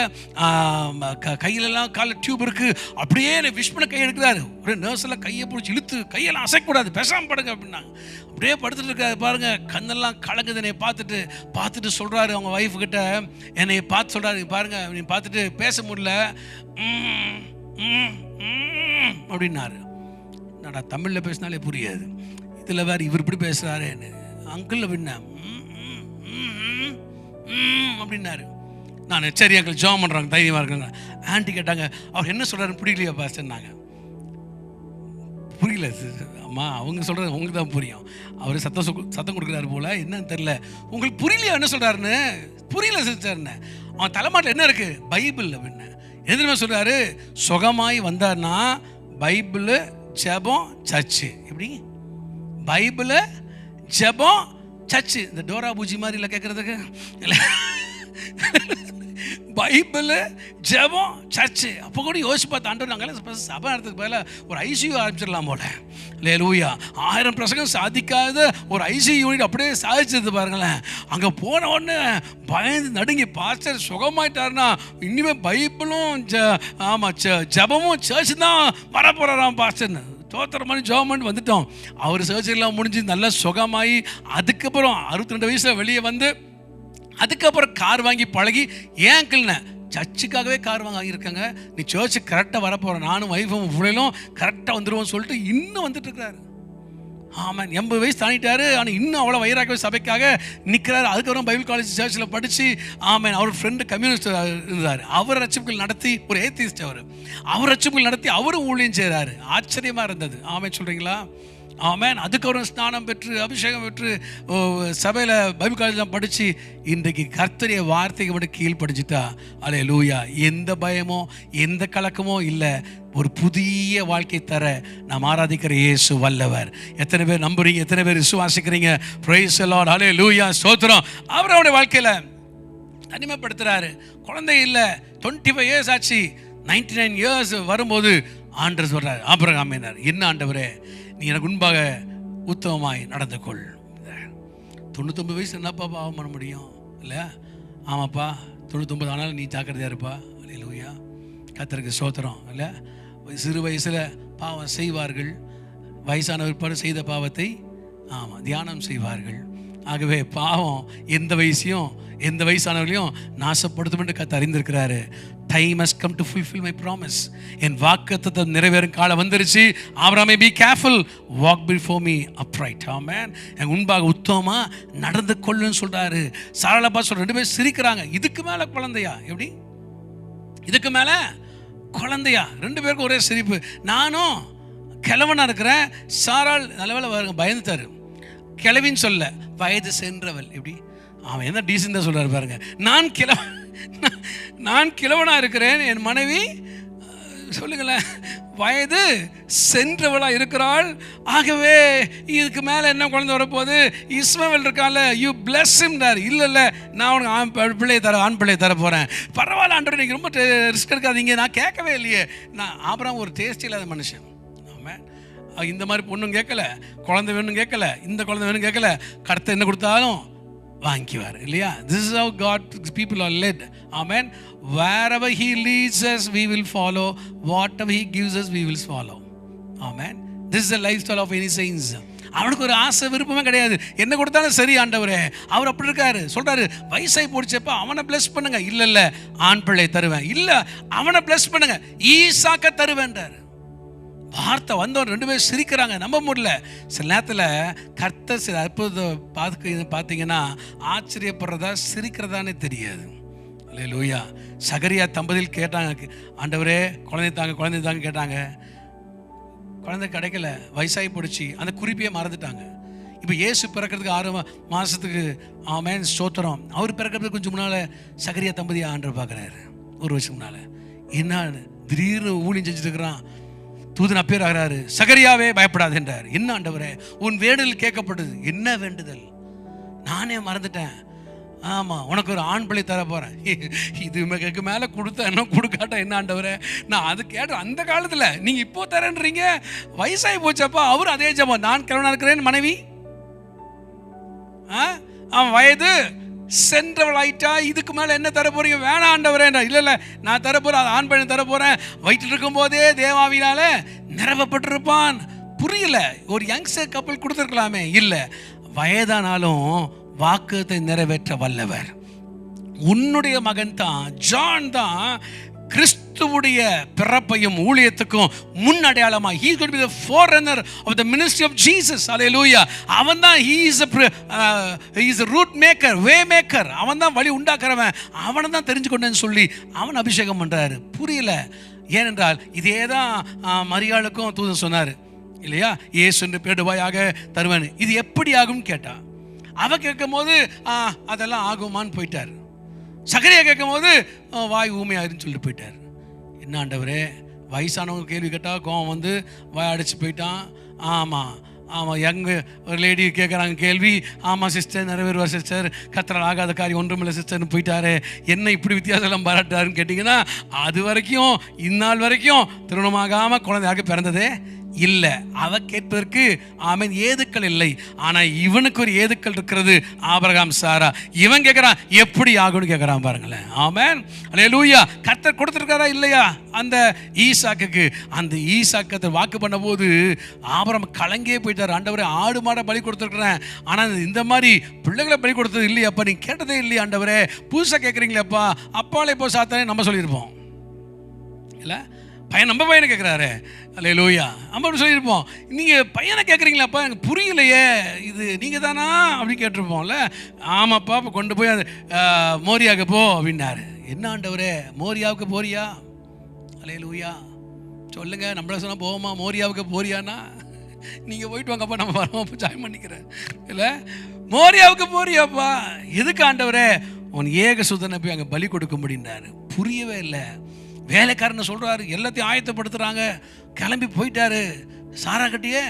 கையிலெல்லாம் காலில் டியூப் இருக்குது, அப்படியே என்னை விஷ் பண்ண கை எடுக்கிறாரு. ஒரு நர்ஸ் எல்லாம் கையை பிடிச்சி இழுத்து கையெல்லாம் அசைக்கூடாது, பேசாமல் படுங்க அப்படின்னாங்க. அப்படியே படுத்துட்டு இருக்காரு பாருங்கள், கண்ணெல்லாம் கலங்குது. என்னை பார்த்துட்டு சொல்கிறாரு அவங்க ஒய்ஃபுக்கிட்ட, என்னை பார்த்து சொல்கிறாரு, பாருங்கள் நீ பார்த்துட்டு பேச முடியல அப்படின்னாரு. நான் தமிழில் பேசினாலே புரியாது, இதில் வேறு இவர் இப்படி பேசுகிறாரு. அங்கிள் அப்படின்னா அப்படின்னாரு. நான் சரி அங்கிள் ஜாம் பண்ணுறாங்க தைரியமாக இருக்காங்க. ஆண்டி கேட்டாங்க, அவர் என்ன சொல்கிறாருன்னு புரியலையா பாஸ்டர்னாங்க. புரியல அம்மா, அவங்க சொல்கிறது உங்களுக்கு தான் புரியும், அவர் சத்தம் கொடுக்குறாரு போல், என்னன்னு தெரில, உங்களுக்கு புரியலையா என்ன சொல்கிறாருன்னு. புரியல சிஸ்டர்னு. அவன் தலைமாட்டில் என்ன இருக்குது, பைபிள் அப்படின்னு. எதுவுமே சொல்கிறாரு, சுகமாய் வந்தார்னா பைபிள் ஜெபம் சர்ச்சு. எப்படி பைபிள் ஜெபம் சர்ச்சு, இந்த டோரா பூஜி மாதிரி இல்லை கேட்குறதுக்கு இல்லை, பைபிள் ஜெபம் சர்ச்சு. அப்போ கூட யோசிச்சு பார்த்து ஆண்டவர் நாங்கள் சபை நடத்துக்கு பதிலாக ஒரு ஐசியூ ஆரம்பிச்சிடலாம் போல. அல்லேலூயா. 1000 பிரசங்கம் சாதிக்காத ஒரு ஐசியூ யூனிட் அப்படியே சாதிச்சது பாருங்களேன். அங்கே போன உடனே பயந்து நடுங்கி, பாஸ்டர் சுகமாயிட்டாருன்னா இனிமேல் பைபிளும் ஜெபமும் சர்ச்சு தான் வரப்போகிறாராம் பாஸ்டர்னு. தோத்திரம் பண்ணி ஜெபம் பண்ணி வந்துட்டோம். அவர் சர்ச்சரிலாம் முடிஞ்சு நல்லா சுகமாகி அதுக்கப்புறம் 62 வயசில் வெளியே வந்து அதுக்கப்புறம் கார் வாங்கி பழகி, ஏன் அங்கிள்னு சர்ச்சுக்காகவே கார் வாங்கியிருக்காங்க. நீ சர்ச்சுக்கு கரெக்டாக வரப்போகிறேன், நானும் ஒய்ஃபும் பிள்ளைகளும் கரெக்டாக வந்துடுவோம்னு சொல்லிட்டு இன்னும் வந்துட்டு இருக்கிறாரு. ஆமாம் 80 வயசு தாண்டிட்டாரு, ஆனால் இன்னும் அவ்வளோ வயிறாக்கவே சபைக்காக நிற்கிறாரு. அதுக்கப்புறம் பைபிள் காலேஜ் சர்ச்சில் படித்து, ஆமாம் அவர் ஃப்ரெண்டு கம்யூனிஸ்ட் இருந்தார், அவர் ரட்சிப்புகள் நடத்தி, ஒரு ஏத்திஸ்ட் அவர் ரட்சிப்புகள் நடத்தி அவரும் ஊழியம் செய்கிறாரு. ஆச்சரியமாக இருந்தது. ஆமாம் சொல்கிறீங்களா? ஆமேன். அதுக்கப்புறம் ஸ்நானம் பெற்று அபிஷேகம் பெற்று சபையில் பைபிள் காலேஜ் படித்து இன்றைக்கு கர்த்தருடைய வார்த்தைக்கு மட்டும் கீழ்படிச்சிட்டா, அல்லேலூயா, எந்த பயமோ எந்த கலக்கமோ இல்லை. ஒரு புதிய வாழ்க்கை தர நாம் ஆராதிக்கிற இயேசு வல்லவர். எத்தனை பேர் நம்புறீங்க? எத்தனை பேர் விசுவாசிக்கிறீங்க? பிரைஸ் தி லார்ட், அல்லேலூயா, ஸ்தோத்திரம். அவர் அவருடைய வாழ்க்கையில் தனிமைப்படுத்துகிறாரு. குழந்தை இல்லை, 25 இயர்ஸ் ஆச்சு. 99 இயர்ஸ் வரும்போது ஆண்டவர் சொல்கிறார், ஆபிரகாம் என்ன ஆண்டவரே, நீ எனக்கு முன்பாக உத்தமமாய் நடந்து கொள். 99 வயசு என்னப்பா பாவம் பண்ண முடியும் இல்லையா? ஆமாப்பா 99 ஆனாலும் நீ ஜாக்கிரதையாக இருப்பா. அல்லேலூயா, கர்த்தருக்கு ஸ்தோத்திரம். இல்லை சிறு வயசில் பாவம் செய்வார்கள், வயசான பிற்பாடு செய்த பாவத்தை ஆமாம், தியானம் செய்வார்கள். ஆகவே பாவம் எந்த வயசானவர்களையும் நாசப்படுத்தும் என்று கர்த்தர் அறிந்திருக்கிறாரு. Time has come to fulfill my promise. என் வாக்குத்தத்தம் நிறைவேறும் காலம் வந்துருச்சு. ஆபிரகாமே, be careful, walk before me upright. ஆமென். என் முன்பாக உத்தமமா நடந்து கொள்ளுன்னு சொல்றாரு. சாராளப்பா சொல்ற, 2 பேர் சிரிக்கிறாங்க. இதுக்கு மேல குழந்தையா? எப்படி இதுக்கு மேல குழந்தையா? 2 பேருக்கும் ஒரே சிரிப்பு. நானும் கிழவனா இருக்கிறேன். சாராள் நல்லவேளை பயந்துட்டாரு. கிழவின்னு சொல்ல, வயது சென்றவள். எப்படி அவன் என்ன டீசெண்டாக சொல்றாரு பாருங்க. நான் கிழவனா இருக்கிறேன், என் மனைவி சொல்லுங்களேன் வயது சென்றவளா இருக்கிறாள். ஆகவே இதுக்கு மேலே என்ன குழந்தை வரப்போகுது? இஸ்மவேல் இருக்கால, யூ பிளஸ் ஹிம்டார். இல்லை நான் உனக்கு ஆண் பிள்ளையை தர போகிறேன். பரவாயில்ல ஆண்டவரே, நீங்கள் ரொம்ப ரிஸ்க் எடுக்காதீங்க. நான் கேட்கவே இல்லையே. நான் ஆபிரகாம் ஒரு டேஸ்ட் இல்லாத மனுஷன். இந்த மாதிரி பொண்ணும் கேட்கல, குழந்தை வேணும் கேட்கல, இந்த குழந்தை வேணும் கேட்கல. கர்த்தர் என்ன கொடுத்தாலும் வாங்கிக்குவார் இல்லையா? This is how God's people are led. Amen. Wherever he leads us, we will follow. Whatever he gives us, we will follow. Amen. This is the lifestyle of any saints. அவனுக்கு ஒரு ஆசை விருப்பமே கிடையாது. என்ன கொடுத்தாலும் சரி ஆண்டவரே. அவர் அப்படி இருக்காரு. சொல்றாரு, வயசாய் போடுச்சப்பா அவனை பிளஸ் பண்ணுங்க. இல்லை ஆண் பிள்ளை தருவேன். இல்லை அவனை பிளஸ் பண்ணுங்க, ஈசாக்க தருவேன்றார். வார்த்தை வந்தவன் 2 பேர் சிரிக்கிறாங்க, நம்ப முடியல. சில நேரத்தில் கர்த்தர் சில அற்புதம் பார்த்தீங்கன்னா ஆச்சரியப்படுறதா சிரிக்கிறதானே தெரியாது. அல்லேலூயா. சகரியா தம்பதியில் கேட்டாங்க, ஆண்டவரே குழந்தை தாங்க கேட்டாங்க. குழந்தை கிடைக்கல, வயசாகி போடுச்சு. அந்த குறிப்பையே மறந்துட்டாங்க. இப்போ இயேசு பிறக்கிறதுக்கு 6 மாதத்துக்கு ஆமென் ஸ்தோத்திரம். அவர் பிறக்கிறதுக்கு கொஞ்சம் முன்னால் சகரியா தம்பதியை ஆண்டவர் பார்க்குறாரு. 1 வருஷம் முன்னால். என்ன திடீர்னு ஊழியம் செஞ்சுட்டு இருக்கிறான். தூதன் அப்பேர் ஆகிறாரு. சகரியாவே பயப்படாது என்றார். என்ன ஆண்டவரே, உன் வேண்டுதல் கேட்கப்படுது. என்ன வேண்டுதல்? நானே மறந்துட்டேன். ஆமாம், உனக்கு ஒரு ஆண் பிள்ளை தர போகிறேன். இதுக்கு மேலே கொடுத்தா என்ன, கொடுக்காட்டா என்ன ஆண்டவரே? நான் அது கேட்டேன் அந்த காலத்தில். நீங்கள் இப்போ தரேன்றீங்க, வயசாகி போச்சப்பா. அவர் அதே ஜபம், நான் கிழவனா இருக்கிறேன், மனைவி அவன் வயது சென்றவள் ஆயிட்டா. இதுக்கு மேலே என்ன தர போறீங்க? வேணாம் ஆண்டவரே. இல்லை நான் தர போகிறேன், ஆண் பையனை தர போகிறேன். வயிற்றில் இருக்கும் போதே தேவாவினால நிரவப்பட்டிருப்பான். புரியல. ஒரு யங்ஸ்டர் கப்பல் கொடுத்துருக்கலாமே. இல்லை, வயதானாலும் வாக்குத்தை நிறைவேற்ற வல்லவர். உன்னுடைய மகன் தான், ஜான் தான் கிறிஸ்துவுடைய பிறப்பையும் ஊழியத்துக்கும் முன் அடையாளமா. he is going to be the forerunner of the ministry of Jesus. Hallelujah. அவன் தான் he is a root maker, way maker. அவன் தான் வழி உண்டாக்குறவன். அவனை தான் தெரிஞ்சுக்கொண்டேன்னு சொல்லி அவன் அபிஷேகம் பண்றாரு. புரியல. ஏனென்றால் இதே தான் மரியாளுக்கும் தூதன் சொன்னார் இல்லையா? இயேசு என்று பேடுவாயாக தருவேன். இது எப்படி ஆகும்னு கேட்டா, அவ கேட்கும் போது அதெல்லாம் ஆகுமான்னு போயிட்டார். சகரியா கேட்கும் போது வாய் ஊமையாருன்னு சொல்லிட்டு போயிட்டார். என்ன ஆண்டவரே, வயசானவங்க கேள்வி கேட்டால் கோவம் வந்து வாய் அடிச்சு போயிட்டான். ஆமாம் யங்கு ஒரு லேடி கேட்குறாங்க கேள்வி. ஆமாம் சிஸ்டர், நிறைவேறுவார் சிஸ்டர், கத்தரால் ஆகாத காரியம் ஒன்றுமில்லை சிஸ்டர்னு போயிட்டாரு. என்ன இப்படி வித்தியாசம் பாராட்டாருன்னு கேட்டிங்கன்னா, அது வரைக்கும் இந்நாள் வரைக்கும் திருமணமாகாமல் குழந்தையாக பிறந்ததே இல்லை. அவ கேட்பதற்கு ஆமென் ஏதுக்கள் இல்லை. ஆனால் இவனுக்கு ஒரு ஏதுக்கள் இருக்கிறது. ஆபிரகாம் சாரா. இவன் கேட்குறான் எப்படி ஆகும்னு கேட்குறான் பாருங்களேன். ஆமென் அல்லேலூயா. கர்த்தர் கொடுத்துருக்காரா இல்லையா அந்த ஈசாக்குக்கு? அந்த ஈசாக்கத்தை வாக்கு பண்ண போது ஆபிரகாம் கலங்கே போயிட்டார். ஆண்டவரே, ஆடு மாடை பலி கொடுத்துருக்குறேன், ஆனால் இந்த மாதிரி பிள்ளைகளை பலி கொடுத்தது இல்லையாப்பா, நீ கேட்டதே இல்லையா ஆண்டவரே, புதுசாக கேட்குறீங்களேப்பா. அப்பாலே இப்போ சாத்தானே நம்ம சொல்லியிருப்போம் இல்லை? நம்ம பையனை கேட்குறாரு. அல்லேலூயா. நம்ம அப்படி சொல்லியிருப்போம். நீங்கள் பையனை கேட்குறீங்களாப்பா, எனக்கு புரியலையே, இது நீங்கள் தானா அப்படின்னு கேட்டிருப்போம்ல. ஆமாப்பா, இப்போ கொண்டு போய் அது மோரியாவுக்கு போ அப்படின்னாரு. என்ன ஆண்டவரே, மோரியாவுக்கு போறியா? அல்லேலூயா. சொல்லுங்க, நம்மள சொன்னால் போவோமா? மோரியாவுக்கு போறியானா? நீங்கள் போயிட்டு வாங்கப்பா, நம்ம வரோம், ஜாயின் பண்ணிக்கிறேன் இல்லை? மோரியாவுக்கு போறியாப்பா? எதுக்கு ஆண்டவரே? உன் ஏக சுதனை போய் அங்கே பலி கொடுக்க முடியின்றாரு. புரியவே இல்லை. வேலைக்காரன்னு சொல்கிறாரு, எல்லாத்தையும் ஆயத்தப்படுத்துகிறாங்க. கிளம்பி போயிட்டாரு. சாரா கட்டியே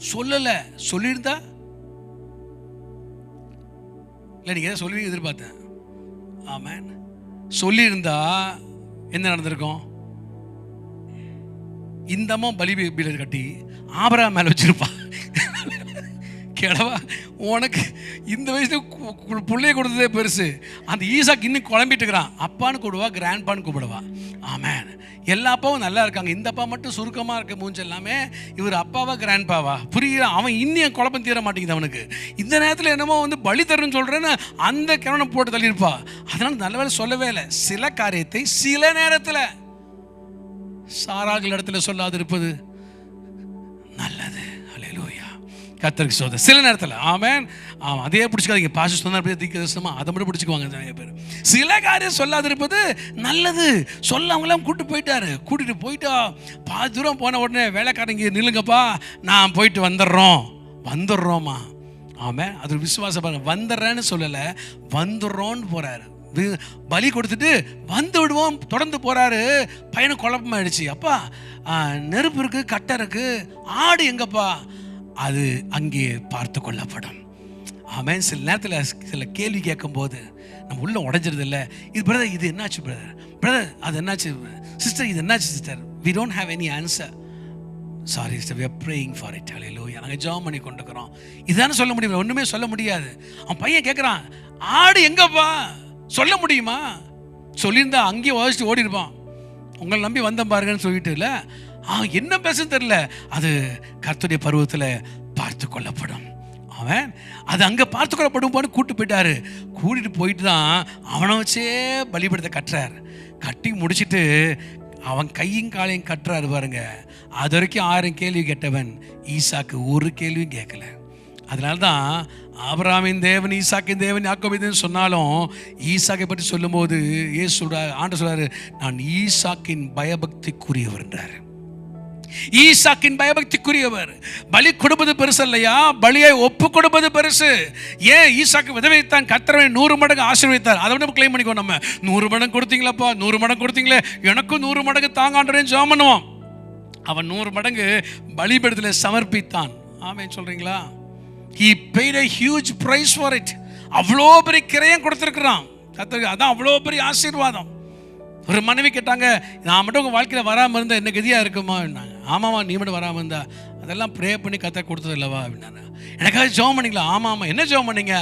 சொல்லலை. சொல்லியிருந்தா இல்லை, நீங்கள் எதை சொல்லுவீங்க எதிர்பார்த்தேன். ஆமாம், சொல்லியிருந்தா என்ன நடந்திருக்கும்? இந்தம்மா பலி பீடர் கட்டி ஆபிரகாம் மேலே வச்சிருப்பா. கிழவா, உனக்கு இந்த வயசுல பிள்ளைய கொடுத்ததே பெருசு. அந்த ஈசாக்கு இன்னும் குழம்பிட்டு இருக்கிறான். அப்பான்னு கூப்பிடுவா, கிராண்ட்பான்னு கூப்பிடுவா. ஆமேன். எல்லா அப்பாவும் நல்லா இருக்காங்க, இந்த அப்பா மட்டும் சுருக்கமாக இருக்க மூஞ்சி எல்லாமே. இவர் அப்பாவா கிராண்ட்பாவா புரியல. அவன் இன்னும் குழப்பம் தீர மாட்டேங்குது அவனுக்கு. இந்த நேரத்தில் என்னமோ பலி தருன்னு சொல்கிறேன்னு அந்த கிழவனை போட்டு தள்ளியிருப்பா. அதனால் நல்ல வேலை சொல்லவே இல்லை. சில காரியத்தை சில நேரத்தில் சாரார்கள் இடத்துல சொல்லாது இருப்பது நல்லது. அல்லேலூயா, கர்த்தருக்கு ஸ்தோத்திரம். சில நேரத்தில் ஆமென். ஆமாம், அதே பிடிச்சிக்காதீங்க. பாஸ்டர் சொன்னார் தீர்க்கதரிசனமா அதை மட்டும் பிடிச்சிக்குவாங்க நிறைய பேர். சில காரியம் சொல்லாது இருப்பது நல்லது. சொல்ல அவங்களாம் கூட்டிட்டு போயிட்டா பாதி தூரம் போன உடனே வேலைக்காரங்க நில்லுங்கப்பா, நான் போயிட்டு வந்துடுறோமா. ஆமாம், அது விசுவாசம் பாருங்க. வந்துடுறேன்னு சொல்லலை, வந்துடுறோன்னு போறாரு. பலி கொடுத்துட்டு வந்து விடுவோம் தொடர்ந்து போறாரு. பையனை குழப்பமாயிடுச்சு. அப்பா நெருப்பு இருக்கு, கட்டை இருக்கு, ஆடு எங்கப்பா? அது அங்கே பார்த்து கொள்ளப்படும். ஆமாம். சில நேரத்தில் சில கேள்வி கேட்கும் போது நம்ம உள்ள உடைஞ்சிருது இல்லை. இது பிரதர், இது என்னாச்சு பிரதர், அது என்னாச்சு சிஸ்டர், இது என்னாச்சு sister? we don't have any answer. Sorry sister, we are praying for it. ஹல்லேலூயா, நாங்கள் ஜெபம் பண்ணி கொண்டிருக்கிறோம். இதுதானே சொல்ல முடியும், ஒன்றுமே சொல்ல முடியாது. அவன் பையன் கேட்குறான், ஆடு எங்கப்பா? சொல்ல முடியுமா? சொல்லியிருந்தா அங்கேயே வசிச்சு ஓடி இருப்பான். உங்களை நம்பி வந்தேன் பாருங்கன்னு சொல்லிட்டு இல்லை. என்ன பேச தெரியல. அது கர்த்தருடைய பருவத்தில் பார்த்து கொள்ளப்படும். அவன் அது அங்கே பார்த்து கொள்ளப்படும் போது கூட்டிட்டு போயிட்டு தான் அவனை வச்சே பலிபீடத்தை கட்டுறார். கட்டி முடிச்சுட்டு அவன் கையும் காலையும் கட்டுறாரு பாருங்க. அது வரைக்கும் 1000 கேள்வி கேட்டவன் ஈசாக்கு ஒரு கேள்வியும் கேட்கல. அதனால்தான் ஆபிரகாமின் தேவன், ஈசாக்கின் தேவன், யாக்கோபின் தேவன் சொன்னாலும் ஈசாக்கை பற்றி சொல்லும்போது ஆண்டவர் சொல்றாரு, நான் ஈசாக்கின் பயபக்திக்குரியவர் என்றார். ஈசாக்கின் பயபக்திக்குரியவர். பலி கொடுப்பது பெருசு இல்லையா, பலியை ஒப்பு கொடுப்பது பெருசு. ஏன் ஈசாக்கு விதவைத்தான் கர்த்தரை 100 மடங்கு ஆசீர்வதித்தார். அதை விட கிளைம் பண்ணிக்கோ. நம்ம 100 மடங்கு கொடுத்தீங்களாப்பா, 100 மடங்கு கொடுத்தீங்களே, எனக்கும் 100 மடங்கு தாங்கான்றேன்னு ஜெபம் பண்ணுவோம். அவன் 100 மடங்கு பலிபீடத்தில் சமர்ப்பித்தான். ஆமென் சொல்றீங்களா? He paid a huge price for it. அவ்வளோ பெரிய கிரயம் கொடுத்துருக்குறான் கர்த்தருக்கு. அதான் அவ்வளோ பெரிய ஆசீர்வாதம். ஒரு மனைவி கேட்டாங்க, நான் மட்டும் உங்கள் வாழ்க்கையில் வராமல் இருந்தால் என்ன கதியாக இருக்குமா அப்படின்னாங்க. ஆமாம்மா, நீ மட்டும் வராமல் இருந்தா அதெல்லாம் ப்ரே பண்ணி கர்த்தர் கொடுத்தது இல்லவா அப்படின்னாங்க. எனக்காக ஜெபம் பண்ணிங்களா? ஆமாம். என்ன ஜெபம் பண்ணீங்க?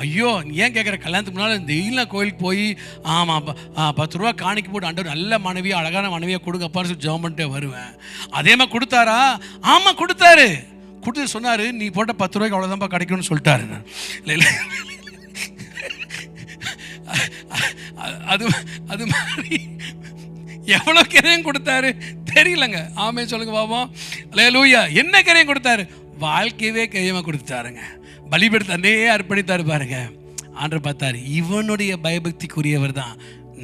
ஐயோ, ஏன் கேட்குற, கல்யாணத்துக்கு முன்னால் டெய்லியும் கோயிலுக்கு போய் 10 ரூபா காணிக்கு போட்டு ஆண்டவர் நல்ல மனைவியாக அழகான மனைவியாக கொடுங்கப்பான்னு சொல்லி ஜெபம் பண்ணிட்டே வருவேன். அதே மாதிரி கொடுத்தாரா? ஆமாம் கொடுத்தாரு. கொடுத்து சொன்னார், நீ போட்ட 10 ரூபாய்க்கு அவ்வளோதான்ப்பா கிடைக்கும்னு சொல்லிட்டாரு. இல்லை அது மாதிரி எவ்வளோ கிரையும் கொடுத்தாரு தெரியலங்க. ஆமே சொல்லுங்க பாப்போம். அல்லேலூயா. என்ன கிரையும் கொடுத்தாரு? வாழ்க்கையவே கிரையமாக கொடுத்தாருங்க. பலிபீடத்தை தன்னையே அர்ப்பணித்தாரு பாருங்க. ஆண்டவர் பார்த்தாரு, இவனுடைய பயபக்திக்குரியவர் தான்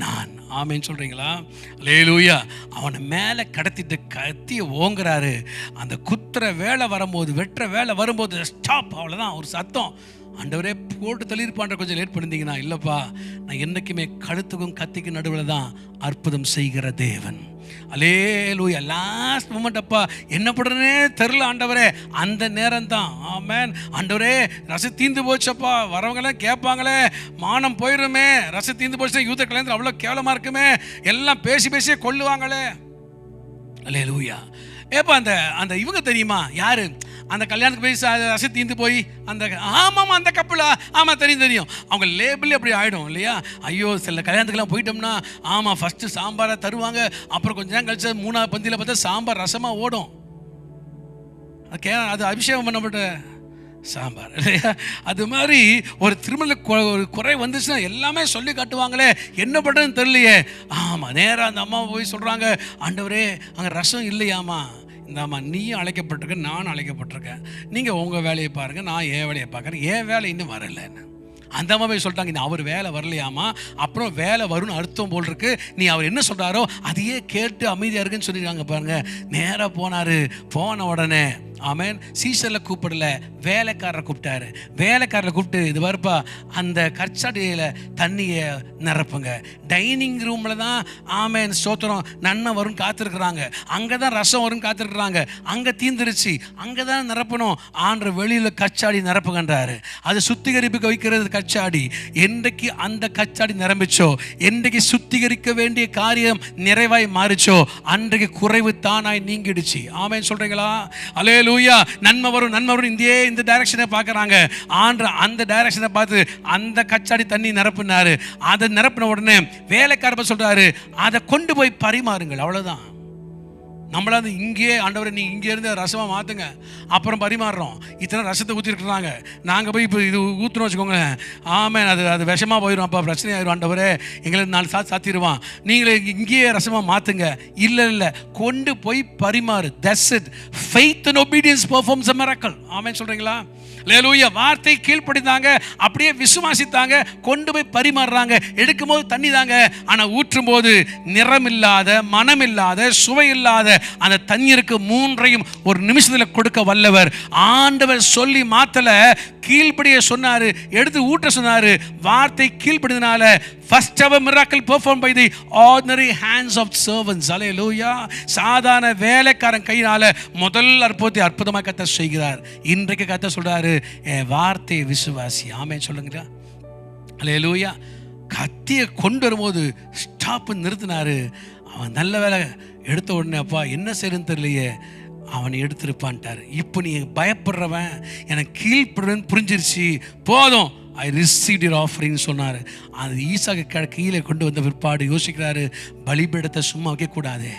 நான். ஆமேன்னு சொல்றீங்களா? அல்லேலூயா. அவனை மேலே கடத்திட்டு கத்திய ஓங்குறாரு. அந்த குத்துற வேலை வரும்போது, வெட்டுற வேலை வரும்போது ஸ்டாப், அவ்வளோதான் ஒரு சத்தம். ஆண்டவரே போட்டு தள்ளியிருப்பான்ற கொஞ்சம் லேட் பண்ணிருந்தீங்கன்னா, இல்லைப்பா, நான் என்றைக்குமே கழுத்துக்கும் கத்திக்கும் நடுவில் தான் அற்புதம் செய்கிற தேவன். அல்லேலூயா. லாஸ்ட் மூமெண்ட், அப்பா என்ன பண்ணுறனே தெரில ஆண்டவரே, அந்த நேரம் தான். ஆமென். ஆண்டவரே ரசம் தீந்து போச்சப்பா, வரவங்களாம் கேட்பாங்களே, மானம் போயிடுமே, ரசம் தீந்து போச்சுன்னா யூத கல்யாணத்தில் அவ்வளோ கேவலமாக இருக்குமே, எல்லாம் பேசியே கொல்லுவாங்களே. அல்லேலூயா. ஏப்பா அந்த இவங்க தெரியுமா யாரு? அந்த கல்யாணத்துக்கு போய் ரசம் தீந்து போய் அந்த ஆமாம் அந்த கப்பலா? ஆமாம் தெரியும். அவங்க லேபிள் அப்படி ஆகிடும் இல்லையா? ஐயோ, சில கல்யாணத்துக்குலாம் போயிட்டோம்னா ஆமாம் ஃபஸ்ட்டு சாம்பாராக தருவாங்க, அப்புறம் கொஞ்சம் நேரம் கழிச்சு 3ஆவது பந்தியில் பார்த்தா சாம்பார் ரசமாக ஓடும். அது அபிஷேகம் பண்ணப்பட்ட சாம்பார் இல்லையா? அது மாதிரி ஒரு திருமண ஒரு குறை வந்துச்சுன்னா எல்லாமே சொல்லி காட்டுவாங்களே, என்ன பண்ணுறதுன்னு தெரியலையே. ஆமாம், நேராக அந்த அம்மா போய் சொல்கிறாங்க, ஆண்டவரே அங்கே ரசம் இல்லையாம்மா. இந்தாம்மா, நீயும் அழைக்கப்பட்டிருக்க, நானும் அழைக்கப்பட்டிருக்கேன், நீங்கள் உங்கள் வேலையை பாருங்கள், நான் என் வேலையை பார்க்குறேன், என் வேலை இன்னும் வரலைன்னு. அந்த அம்மா போய் சொல்லிட்டாங்க, இந்த அவர் வேலை வரலையாமா, அப்புறம் வேலை வரும்னு அர்த்தம் போல் இருக்கு, நீ அவர் என்ன சொல்கிறாரோ அதையே கேட்டு அமைதியாக இருக்குன்னு சொல்லியிருக்காங்க பாருங்க. நேராக போனார். போன உடனே ஆமென், சீசரில் கூப்பிடல, வேலைக்காரரை கூப்பிட்டாரு. வேலைக்காரரை கூப்பிட்டு, இது வருப்பா, அந்த கற்சாடியில் தண்ணியை நிரப்புங்க. டைனிங் ரூமில் தான் ஆமென் ஸ்தோத்திரம் நன்மை வரும்னு காத்திருக்கிறாங்க, அங்கே தான் ரசம் வரும்னு காத்திருக்கிறாங்க, அங்கே தீந்துருச்சு, அங்கே தான் நிரப்பணும். ஆண்டு வெளியில் கச்சாடி நிரப்புகின்றாரு. அது சுத்திகரிப்புக்கு வைக்கிறது கச்சாடி. என்றைக்கு அந்த கச்சாடி நிரம்பிச்சோ, என்றைக்கு சுத்திகரிக்க வேண்டிய காரியம் நிறைவாய் மாறிச்சோ, அன்றைக்கு குறைவு தானாய் நீங்கிடுச்சு. ஆமென் சொல்கிறீங்களா? அல்லேலூயா. ஹல்லேலூயா. நன்மை வரும் நன்மை வரும் இந்த டைரக்ஷனை பார்க்குறாங்க. அந்த டைரக்ஷனை பார்த்து அந்த கச்சாடி தண்ணி நிரப்புனாரு. அதை நிரப்பின உடனே வேலைக்காரப்ப சொல்றாரு, அதை கொண்டு போய் பரிமாறுங்கள். அவ்வளோதான். நம்மளாவது இங்கேயே ஆண்டவரை நீங்கள் இங்கே இருந்து ரசமாக மாற்றுங்க, அப்புறம் பரிமாறுறோம். இத்தனை ரசத்தை ஊற்றிருக்குறாங்க, நாங்கள் போய் இப்போ இது ஊற்றுனோம் வச்சுக்கோங்களேன், ஆமாம் அது விஷமாக போயிடும், அப்போ பிரச்சனை ஆயிரும். ஆண்டவரே எங்களை 4 சாத்திடுவான், நீங்களே இங்கேயே ரசமாக மாற்றுங்க. இல்லை கொண்டு போய் பரிமாறு. That's it. Faith and obedience performs a miracle. ஆமென் சொல்கிறீங்களா? ஹல்லேலூயா. வார்த்தை கீழ்ப்படிந்தாங்க, அப்படியே விசுவாசித்தாங்க, கொண்டு போய் பரிமாறுறாங்க. எடுக்கும் போது தண்ணி தாங்க, ஆனால் ஊற்றும் போது நிறமில்லாத, மனமில்லாத, சுவையில்லாத அந்த தண்ணீருக்கு 3ஐயும் ஒரு நிமிஷத்தில் கொடுக்க வல்லவர். ஆண்டவர் சொல்லி மாத்தல, கீழ்ப்படிய சொன்னாரு, எடுத்து ஊற்ற சொன்னாரு. வார்த்தை கீழ்ப்படினால first ever miracle performed by the ordinary hands of servants. Hallelujah. சாதாரண வேலைக்காரன் கையினால முதல் அற்புதத்தை அற்புதமாக கர்த்தர் செய்கிறார். இன்றைக்கு கர்த்தர் சொல்றாரு, வார்த்தை விசுவாசி. ஆமென் சொல்லுங்க. ஹல்லேலூயா. கத்தியை கொண்டு வரும்போது ஸ்டாப் நிறுத்தினாரு. அவன் நல்ல வேலை எடுத்த உடனே, அப்பா என்ன செய்யணும்னு தெரியலையே, அவனை எடுத்திருப்பான்ட்டார். இப்போ நீ பயப்படுறவன் எனக்கு கீழ்ப்படுறன்னு புரிஞ்சிருச்சு, போதும், ஐ ரிசீவ்ட் யுவர் ஆஃபரிங் சொன்னார். அது ஈசாக்கு கீழே கொண்டு வந்த பிற்பாடு யோசிக்கிறாரு, பலிபீடத்தை சும்மா வைக்கக்கூடாது.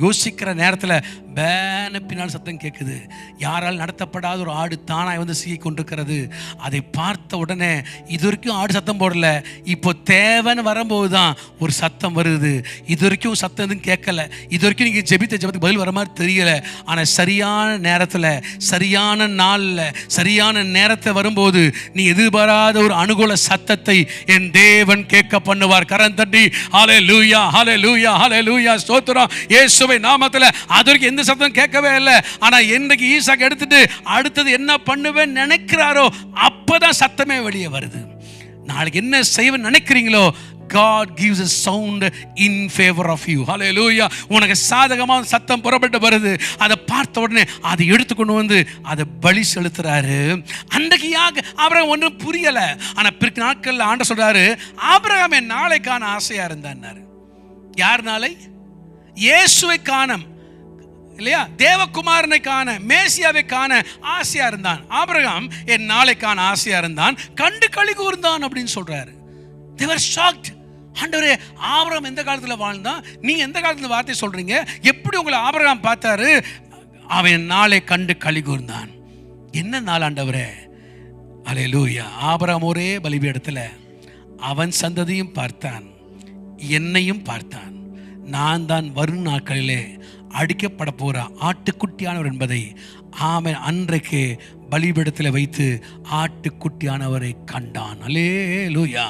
யோசிக்கிற நேரத்தில் பேன பின்னால் சத்தம் கேட்குது. யாரால் நடத்தப்படாத ஒரு ஆடு தானாய் வந்து சீகி கொண்டிருக்கிறது. அதை பார்த்த உடனே இது வரைக்கும் ஆடு சத்தம் போடல, இப்போ தேவைன்னு வரும்போது தான் ஒரு சத்தம் வருது. இது வரைக்கும் சத்தம் எதுவும் கேட்கல, இது வரைக்கும் நீங்கள் ஜெபத்துக்கு பதில் வர மாதிரி தெரியல. ஆனால் சரியான நேரத்தில், சரியான நாளில், சரியான நேரத்தை வரும்போது நீ எதிர்பாராத ஒரு அனுகூல சத்தத்தை என் தேவன் கேட்க பண்ணுவார். கரம் தட்டி ஹல்லேலூயா, ஹல்லேலூயா, ஹல்லேலூயா, ஸ்தோத்திரம் இயேசுவின் நாமத்தில். அதற்கு எந்த சத்தம் கேட்கவே இல்லை. ஆனால் இன்றைக்கு ஈசாக்கு எடுத்துட்டு அடுத்தது என்ன பண்ணுவேன்னு நினைக்கிறாரோ அப்பதான் சத்தமே வெளியே வருது. நாளைக்கு என்ன செய்வேன்னு நினைக்கிறீங்களோ, God gives a sound in favor of you. Hallelujah. உனக்கு சாதகமான சத்தம் புறப்பட்டு வருது. அதை பார்த்த உடனே அதை எடுத்துக்கொண்டு வந்து அதை பலி செலுத்துறாரு. அன்றைக்கு ஆபிரகாம் ஒன்றும் புரியல. ஆனா பிறகு நாட்கள்ல ஆண்டவர் சொல்றாரு, ஆபிரகாம் என் நாளைக்கான ஆசையா இருந்தார். யார் நாளை? இயேசுவை காண, இல்லையா, தேவகுமாரனை காண, மேசியாவை காண ஆசையா இருந்தான். ஆபிரகாம் என் நாளைக்கான ஆசையா இருந்தான், கண்டு களி கூர்ந்தான் அப்படின்னு சொல்றாரு. They were shocked. ஆண்டவரே, ஆபிரகாம் எந்த காலத்தில் வாழ்ந்தான், நீங்க எந்த காலத்தில் வார்த்தை சொல்றீங்க, எப்படி உங்களை ஆபிரகாம் பார்த்தாரு? அவன் நாளை கண்டு களி கூர்ந்தான். என்ன நாள் ஆண்டவரே? ஹல்லேலூயா. ஆபிரகாம் ஒரே பலிபீடத்துல அவன் சந்ததியும் பார்த்தான், என்னையும் பார்த்தான். நான் தான் வரும் நாட்களிலே அடிக்கப்பட போற ஆட்டுக்குட்டியானவர் என்பதை ஆமென் அன்றைக்கு பலிபீடத்தில் வைத்து ஆட்டுக்குட்டியானவரை கண்டான். அல்லேலூயா.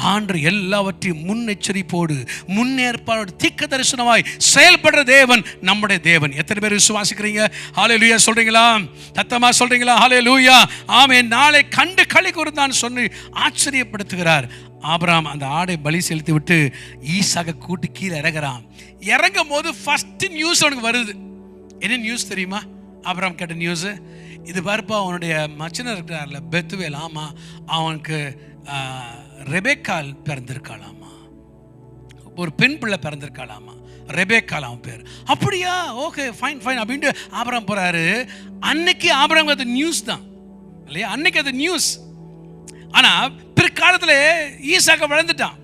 ஆண்டு எல்லாவற்றையும் முன்னெச்சரிப்போடு முன்னேற்பாடு தீர்க்க தரிசனமாய் செயல்படுற தேவன் நம்முடைய தேவன். எத்தனை பேர் விசுவாசிக்கிறீங்க? ஹல்லேலூயா சொல்றீங்களா? சத்தமா சொல்றீங்களா? ஹல்லேலூயா. ஆமென். நாளை கண்டு களி கூர்ந்தான் சொல்லி ஆச்சரியப்படுத்துகிறார். ஆபிரகாம் அந்த ஆடை பலி செலுத்தி விட்டு ஈசாக்கை கூட்டி கீழே இறங்குறான். இறங்கும் போது ஃபர்ஸ்ட் நியூஸ் அவனுக்கு வருது. என்ன நியூஸ் தெரியுமா? ஆபிரகாம் கேட்ட நியூஸ் இது, பாருப்பா, அவனுடைய மச்சனர் இருக்கிறார்ல பெத்துவேல், ஆமா, அவனுக்கு ரெபேக்கால் பிறந்திருக்காளாமா, ஒரு பெண் பிள்ளை பிறந்திருக்காளாமா, ரெபேக்கால் அவன் பேர். அப்படியா? ஓகே, ஃபைன் ஃபைன் அப்படின்ட்டு ஆபிரகாம் போறாரு. அன்னைக்கு ஆபிரகாம் அது நியூஸ் தான், இல்லையா? அன்னைக்கு அது நியூஸ். ஆனா பிற்காலத்தில் ஈசாக்க வளர்ந்துட்டான்.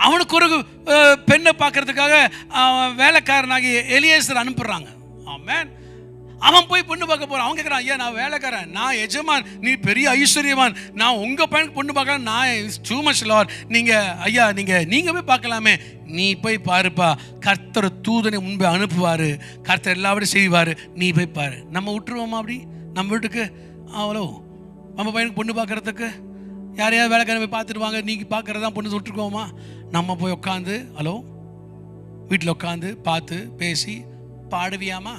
அவனுக்கு ஒரு பெண்ணை பார்க்கறதுக்காக வேலைக்காரனாகி எலியேசர் அனுப்புறாங்க. ஆமென். அவன் போய் பொண்ணு பார்க்க போறான். அவன் கேட்கறான், ஐயா, நான் வேலைக்காரன், நான் எஜமான், நீ பெரிய ஐஸ்வர்யவான், நான் உங்க பையனுக்கு பொண்ணு பார்க்கறேன், நான் டூ மச் லார்ட், நீங்க ஐயா நீங்க போய் பார்க்கலாமே. நீ போய் பாருப்பா, கர்த்தர் தூதனை முன்பே அனுப்புவாரு, கர்த்தர் எல்லாவற்றையும் செய்வாரு, நீ போய் பாரு. நம்ம விட்டுருவோமா அப்படி? நம்ம வீட்டுக்கு அவ்வளோ நம்ம பையனுக்கு பொண்ணு பார்க்கறதுக்கு யாரையாவது வேலைக்காரன் போய் பார்த்துருவாங்க, நீங்கள் பார்க்குறதான் பொண்ணு விட்டுருக்கோமா? நம்ம போய் உட்காந்து, ஹலோ, வீட்டில் உட்காந்து பார்த்து பேசி பாடுவியாமா,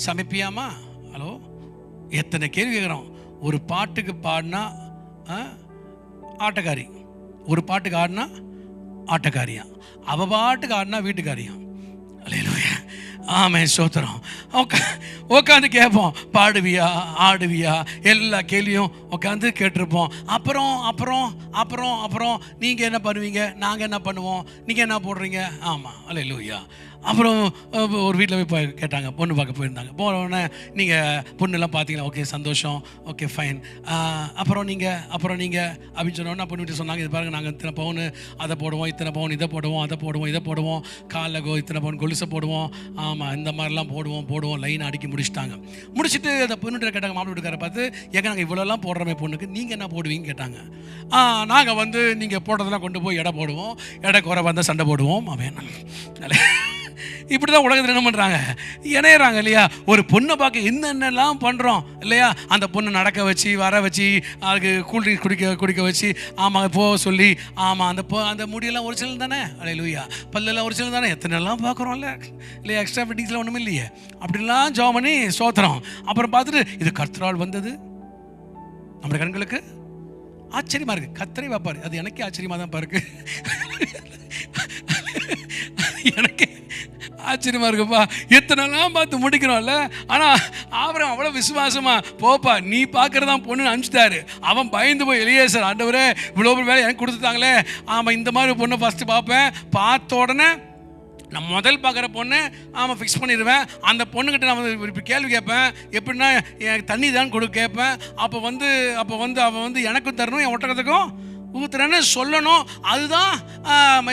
சமைப்பியாமா? ஹலோ, எத்தனை கேள்வி கேட்குறோம். ஒரு பாட்டுக்கு பாடினா ஆட்டக்காரி, ஒரு பாட்டுக்கு ஆடினா ஆட்டக்காரியா, அவள் பாட்டுக்கு ஆடினா வீட்டுக்காரியா. அல்லேலூயா. ஆமென், ஸ்தோத்திரம். உட்காந்து கேட்போம், பாடுவியா, ஆடுவியா, எல்லா கேள்வியும் உட்காந்து கேட்டிருப்போம். அப்புறம் அப்புறம் அப்புறம் அப்புறம் நீங்கள் என்ன பண்ணுவீங்க, நாங்கள் என்ன பண்ணுவோம், நீங்கள் என்ன போடுறீங்க. ஆமாம், அல்லேலூயா. அப்புறம் ஒரு வீட்டில் போய் கேட்டாங்க, பொண்ணு பார்க்க போயிருந்தாங்க. போனோடனே நீங்கள் பொண்ணெல்லாம் பார்த்தீங்களா, ஓகே சந்தோஷம், ஓகே ஃபைன். அப்புறம் நீங்கள் அப்படின்னு சொன்னோன்னா பொண்ணு வீட்டு சொன்னாங்க, இது பாருங்கள் நாங்கள் இத்தனை பவுன் அதை போடுவோம், இத்தனை பவுன் இதை போடுவோம், அதை போடுவோம், இதை போடுவோம், காலில் இத்தனை பவுன் கொலுசை போடுவோம். ஆமாம், இந்த மாதிரிலாம் போடுவோம் லைனை அடுக்கி முடிச்சுட்டாங்க. முடிச்சுட்டு அந்த பொண்ணுகிட்ட கேட்டாங்க, மாப்பிள்ளை வீட்டுக்காரை பார்த்து, ஏங்க நாங்கள் இவ்வளோலாம் போடுறோமே பொண்ணுக்கு, நீங்கள் என்ன போடுவீங்கன்னு கேட்டாங்க. நாங்கள் நீங்கள் போடுறதெல்லாம் கொண்டு போய் எடை போடுவோம், எடை குறை வந்தால் சண்டை போடுவோம். அவன் இப்படி தான் உலகத்தில் என்ன பண்ணுறாங்க, இணையிறாங்க இல்லையா. ஒரு பொண்ணை பார்க்க என்னென்னலாம் பண்ணுறோம் இல்லையா. அந்த பொண்ணை நடக்க வச்சு வர வச்சு அதுக்கு கூல்ட்ரிங்க்ஸ் குடிக்க வச்சு ஆமாம் போக சொல்லி, ஆமாம் அந்த முடியெல்லாம் ஒரிஜினல் தானே, அல்லேலூயா. பல்லெல்லாம் ஒரிஜினல் தானே, எத்தனைலாம் பார்க்குறோம்ல இல்லையா. எக்ஸ்ட்ரா ஃபிட்டிங்ஸ்லாம் ஒன்றும் இல்லையே. அப்படிலாம் ஜாப் பண்ணி சோத்திரம். அப்புறம் பார்த்துட்டு இது கர்த்தரால் வந்தது நம்முடைய கண்களுக்கு ஆச்சரியமாக இருக்குது. கர்த்தரே வைப்பார், அது எனக்கே ஆச்சரியமாக தான் பாருக்கு. எனக்கு ஆச்சரியமா இருக்குப்பா, எத்தனைலாம் பார்த்து முடிக்கிறோம்ல. ஆனால் ஆபிரகாம் அவ்வளோ விசுவாசமா, போப்பா நீ பார்க்கறதான் பொண்ணுன்னு அனுப்பிச்சிட்டாரு. அவன் பயந்து போய் எலியேசர், ஆண்டவரே இவ்வளோ வேலை எனக்கு கொடுத்துட்டாங்களே, ஆமாம் இந்த மாதிரி பொண்ணை ஃபஸ்ட்டு பார்ப்பேன், பார்த்த உடனே நான் முதல் பார்க்குற பொண்ணு ஆமாம் ஃபிக்ஸ் பண்ணிடுவேன். அந்த பொண்ணுக்கிட்ட நான் இப்போ கேள்வி கேட்பேன், எப்படின்னா எனக்கு தண்ணி தான் கேட்பேன். அப்போ வந்து அவன் எனக்கும் தரணும், என் ஒட்டகத்துக்கும் ஊத்துறேன்னு சொல்லணும். அதுதான்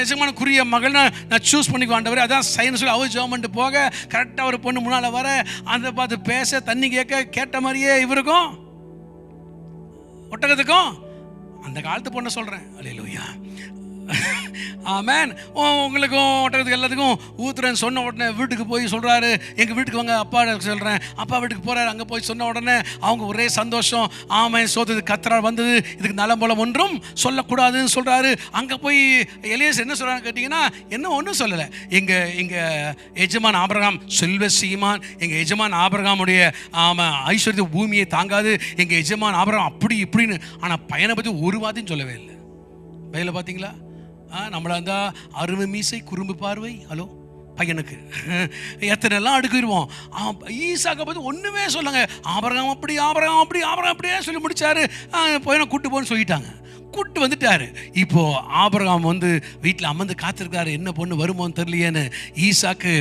எஜமானுக்குரிய மகள் நான் சூஸ் பண்ணிக்குவேன் ஆண்டவரே, அதான் சைன்னு சொல்லி அவர் ஜெபம் பண்ணிட்டு போக, கரெக்டாக ஒரு பொண்ணு முன்னால் வர, அந்த பார்த்து பேச, தண்ணி கேட்ட மாதிரியே இவருக்கும் ஒட்டகத்துக்கும். அந்த காலத்து பொண்ணை சொல்கிறேன், அல்லேலூயா. ஆமேன். உங்களுக்கும் ஒட்டகத்துக்கு எல்லாத்துக்கும் ஊத்துறேன்னு சொன்ன உடனே வீட்டுக்கு போய் சொல்கிறாரு, எங்கள் வீட்டுக்கு வாங்க அப்பா சொல்கிறேன். அப்பா வீட்டுக்கு போகிறாரு. அங்கே போய் சொன்ன உடனே அவங்க ஒரே சந்தோஷம். ஆமேன், சோதது கர்த்தரால் வந்தது, இதுக்கு நலம்பலம் ஒன்றும் சொல்லக்கூடாதுன்னு சொல்கிறாரு. அங்கே போய் எலியேசர் என்ன சொல்கிறான்னு கேட்டிங்கன்னா, என்ன ஒன்றும் சொல்லலை. எங்கள் எஜமான் ஆபிரகாம் செல்வ சீமான், எங்கள் எஜமான் ஆபிரகாமுடைய ஐஸ்வர்ய பூமியை தாங்காது, எங்கள் எஜமான் ஆபிரகாம் அப்படி இப்படின்னு. ஆனால் பையனை பற்றி ஒரு வார்த்தையும் சொல்லவே இல்லை. வயலில் பார்த்தீங்களா, நம்மளா இருந்தால் அருமை மீசை குறும்பு பார்வை, ஹலோ பையனுக்கு எத்தனைலாம் அடுக்கிடுவோம். ஈசாக்கை பற்றி ஒன்றுமே சொல்லுங்க, ஆபிரகாம் அப்படியே சொல்லி முடிச்சாரு. பையனை கூட்டு போன்னு சொல்லிட்டாங்க, கூட்டு வந்துட்டாரு. இப்போது ஆபிரகாம் வீட்டில் அமர்ந்து காத்திருக்காரு, என்ன பொண்ணு வருமோன்னு தெரியலையேன்னு. ஈசாக்கு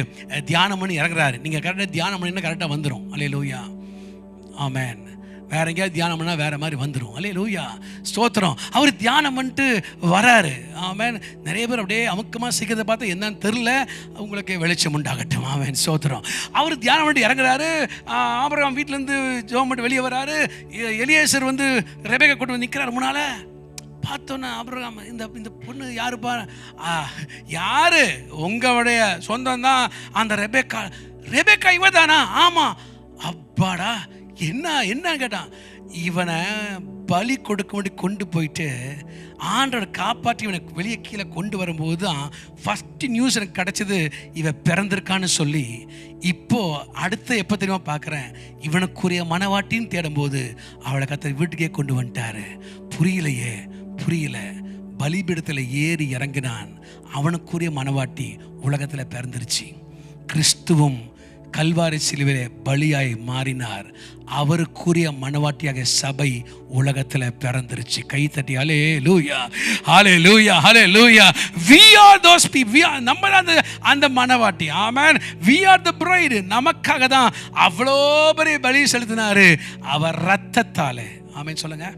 தியானம் பண்ணி இறங்குறாரு. நீங்கள் கரெக்டாக தியானம் பண்ணினா கரெக்டாக வந்துடும். அல்லேலூயா, ஆமேன். வேற எங்கேயாவது தியானம் பண்ணால் வேற மாதிரி வந்துடும். அல்லேலூயா, ஸ்தோத்திரம். அவர் தியானம் பண்ணிட்டு வராரு. ஆமேன். நிறைய பேர் அப்படியே அமுக்கமாக சீக்கிரத்தை பார்த்து என்னன்னு தெரில, உங்களுக்கு வெளிச்சம் உண்டாகட்டும். ஆமேன், ஸ்தோத்திரம். அவர் தியானம் பண்ணிட்டு இறங்குறாரு. ஆபிரகாம் வீட்டிலேருந்து ஜெபம் பண்ணிட்டு வெளியே வராரு. எலியேசர் ரெபேக்கா கொண்டு வந்து நிற்கிறார் முன்னால். பார்த்தோன்னா ஆபிரகாம், இந்த பொண்ணு யாருப்பா? யாரு? உங்களுடைய சொந்தம் தான் அந்த ரெபேக்கா இவ தானா? ஆமாம். அப்பாடா, என்ன கேட்டான். இவனை பலி கொடுக்க வேண்டி கொண்டு போயிட்டு ஆண்டோட காப்பாற்றி இவனை வெளியே கீழே கொண்டு வரும்போது தான் ஃபஸ்ட்டு நியூஸ் எனக்கு கிடச்சிது, இவன் பிறந்திருக்கான்னு சொல்லி. இப்போது அடுத்த எப்போ தெரியுமா பார்க்குறேன், இவனுக்குரிய மனவாட்டின்னு தேடும்போது அவளை கர்த்தர் வீட்டுக்கே கொண்டு வந்துட்டாரு. புரியல. பலிபீடத்தில் ஏறி இறங்கினான். அவனுக்குரிய மனவாட்டி உலகத்தில் பிறந்துருச்சு. கிறிஸ்துவும் கல்வாரி சிலுவையிலே பலியாய் மாறினார். அவருக்குரிய மனவாட்டியாக சபை உலகத்தில் பிறந்துருச்சு. கை தட்டி ஹல்லேலூயா, ஹல்லேலூயா, ஹல்லேலூயா. we are those people. we are நம்ம அந்த மனவாட்டி. ஆமென். we are the bride. நமக்காக தான் அவ்வளோ பெரிய பலி செலுத்தினாரு அவர் ரத்தத்தாலே. ஆமென் சொல்லுங்க.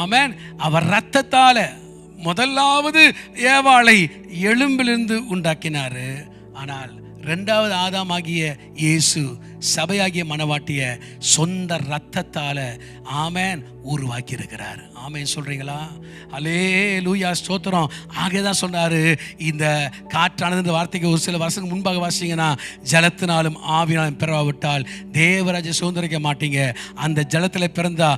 ஆமென். அவர் ரத்தத்தாலே முதலாவது ஏவாளை எலும்பிலிருந்து உண்டாக்கினாரு. ஆனால் ரெண்டாவது ஆதாமாகிய இயேசு சபையாகிய மனவாட்டிய சொந்த ரத்தத்தால் ஆமேன் உருவாக்கி இருக்கிறார். ஆமேன் சொல்கிறீங்களா? அல்லேலூயா, ஸ்தோத்திரம். ஆகவே தான் சொன்னார், இந்த காற்றானது இந்த வார்த்தைக்கு ஒரு சில வருஷத்துக்கு முன்பாக வாசிங்கன்னா, ஜலத்தினாலும் ஆவியினாலும் பிறவாவிட்டால் தேவராஜ்ய சுதந்திரிக்க மாட்டீங்க. அந்த ஜலத்தில் பிறந்தா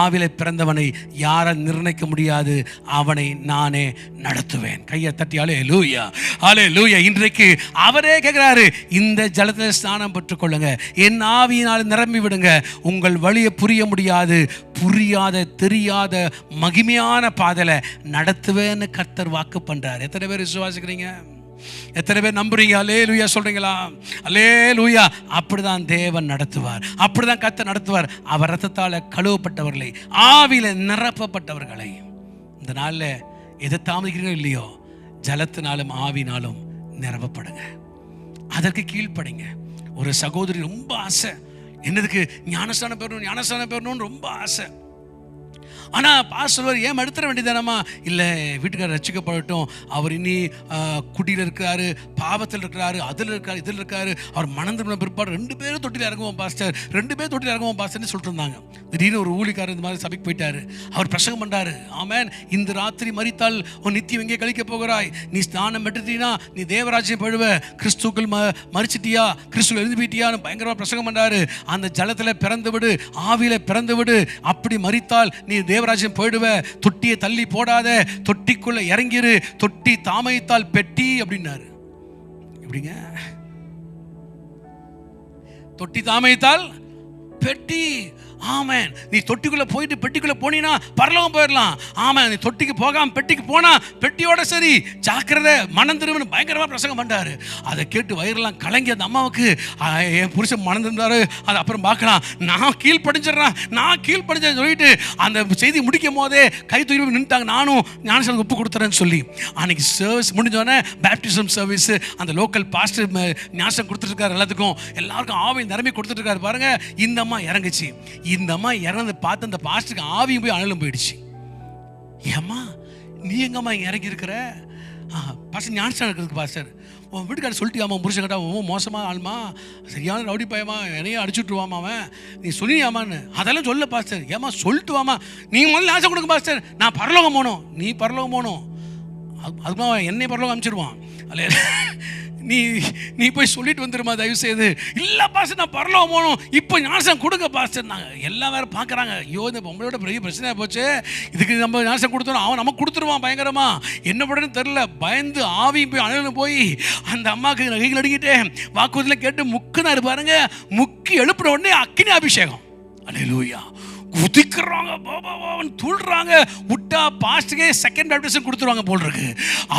ஆவியில் பிறந்தவனை யாரால் நிர்ணயிக்க முடியாது, அவனை நானே நடத்துவேன். கையை தட்டி அல்லேலூயா, அல்லேலூயா. இன்றைக்கு அவரே கேட்குறாரு, இந்த ஜலத்தில் ஸ்நானம் பெற்றுக்கொள்ளுங்க, என் ஆவியினால் நிரம்பி விடுங்க, உங்கள் வழியை புரிய முடியாது, புரியாத தெரியாத மகிமையான பாதையில நடத்துவேன்னு கர்த்தர் வாக்கு பண்றார். எத்தனை பேர் விசுவாசிக்கிறீங்க? எத்தனை பேர் நம்புறீங்க? அல்லேலூயா சொல்றீங்களா? அல்லேலூயா. அப்படிதான் தேவன் நடத்துவார், அப்படிதான் கர்த்தர் நடத்துவார். அவர் ரத்தத்தால் கழுவப்பட்டவர்களை, ஆவியில நிரப்பப்பட்டவர்களை. இந்த நாளில் எதை தாமதிக்கிறீங்களோ இல்லையோ, ஜலத்தினாலும் ஆவினாலும் நிரப்பப்படுங்க. அதற்கு கீழ்ப்படிங்க. ஒரு சகோதரி ரொம்ப ஆசை, என்னதுக்கு ஞானஸ்தானம் பெறணும்னு ரொம்ப ஆசை. ஆனால் பாஸ்டர் ஏன் எடுத்துட வேண்டியதானம்மா? இல்லை, வீட்டுக்காரர் ரட்சிக்கப்படட்டும், அவர் இனி குடியில் இருக்கிறாரு, பாவத்தில் இருக்கிறாரு, அதில் இருக்காரு, இதில் இருக்காரு, அவர் மனம் திரும்பின பிற்பாடு 2 பேரும் தொட்டில் இறங்குவோம் பாஸ்டர், 2 பேர் தொட்டில் இறங்குவோம் பாஸ்டர்னு சொல்லிட்டு இருந்தாங்க. திடீர்னு ஒரு ஊழிக்காரர் இந்த மாதிரி சபைக்கு போயிட்டாரு. அவர் பிரசங்கம் பண்ணாரு, ஆமென், இந்த ராத்திரி மரித்தால் உன் நித்தியம் எங்கே கழிக்க போகிறாய், நீ ஸ்நானம் பெற்றுட்டீனா நீ தேவராஜ்யம் பழுவ, கிறிஸ்துக்கள் மறிச்சிட்டியா, கிறிஸ்துக்கள் எழுந்து போயிட்டியான்னு பயங்கரமாக பிரசங்கம் பண்ணாரு. அந்த ஜலத்தில் பிறந்து விடு, ஆவியில பிறந்து விடு, அப்படி மரித்தால் நீ தேவராஜ்யம் போயிடுவ, தொட்டியை தள்ளி போடாத, தொட்டிக்குள்ள இறங்கிரு, தொட்டி தாமதித்தால் பெட்டி அப்படின்னாரு. எப்படிங்க? தொட்டி தாமதித்தால் பெட்டி. ஆமென். நீ தொட்டிக்குள்ள போயிட்டு பெட்டிக்குள்ள போனீனா பரலோகம் போயிடலாம். ஆமென். நீ தொட்டிக்கு போகாம பெட்டிக்கு போனா பெட்டியோட சரி, ஜாக்கிரதை, மனம் திரும்புன்னு பயங்கரமா பிரசங்கம் பண்ணாரு. அதை கேட்டு வயிறெல்லாம் கலங்கி அந்த அம்மாவுக்கு, என் புருஷன் மனம் திருந்தாரு, அதை அப்புறம் பார்க்கலாம், நான் கீழ்படிஞ்சேன் சொல்லிட்டு அந்த செய்தி முடிக்கும் போதே கை தூக்கி நின்றுட்டாங்க. நானும் ஞானஸ்நானம் ஒப்பு கொடுத்துறேன்னு சொல்லி அன்னைக்கு சர்வீஸ் முடிஞ்சோடனே பேப்டிசம் சர்வீஸ் அந்த லோக்கல் பாஸ்டர் ஞானஸ்நானம் கொடுத்துருக்காரு. எல்லாருக்கும் ஆவி நிரம்பி கொடுத்துட்டு இருக்காரு. பாருங்க, இந்த அம்மா இறங்குச்சு. இந்த அம்மா இறந்து பார்த்து அந்த பாஸ்டருக்கு ஆவியும் போய் அனலும் போயிடுச்சு. ஏம்மா நீ எங்கம்மா இங்கே இறங்கி இருக்கிற? பாஸ்டர் ஞானஸ்நானம் இருக்கிறதுக்கு பாஸ்டர் உன் வீட்டுக்கார சொல்லிட்டியாமா, புருஷன் கேட்டா மோசமாக ஆளுமா, சரியான ரவுடி பையமா, என்னையே அடிச்சுட்ருவாமா அவன், நீ சொல்லியாமான்னு. அதெல்லாம் சொல்ல பாஸ்டர். ஏமா சொல்லிட்டு வாமா, நீ முதல்ல ஆசை கொடுங்க பாஸ்டர், நான் பரலோகம் போகணும். நீ பரலோகம் போகணும், அதுமா என்னை பரலோகம் அனுப்பிச்சிடுவான். அல்ல, நீ போய் சொல்லிட்டு வந்துருமா தயவு செய்து. இல்லை பாஸ்டர் நான் பரலோகம் போகணும், இப்போ ஞானஸ்நானம் கொடுங்க பாஸ்டர். நாங்கள் எல்லாம் வேறு பார்க்குறாங்க, ஐயோ இந்த பொம்பளோட பெரிய பிரச்சனையாக போச்சு, இதுக்கு நம்ம ஞானஸ்நானம் கொடுத்தோம், அவன் நமக்கு கொடுத்துருவான் பயங்கரமா, என்ன பண்ணுறதுன்னு தெரில. பயந்து ஆவியும் போய் அழகு போய் அந்த அம்மாவுக்கு நகைகள் அடிக்கிட்டேன், வாக்குறுதியில் கேட்டு முக்குனாரு பாருங்க. முக்கி எழுப்பின உடனே அக்கினி அபிஷேகம். அல்லேலூயா. குதிக்கிறாங்க, பாபான்னு துள்ளுறாங்க. விட்டா பாஸ்டுக்கே செகண்ட் பேப்டிசம் கொடுத்துருவாங்க போல் இருக்கு.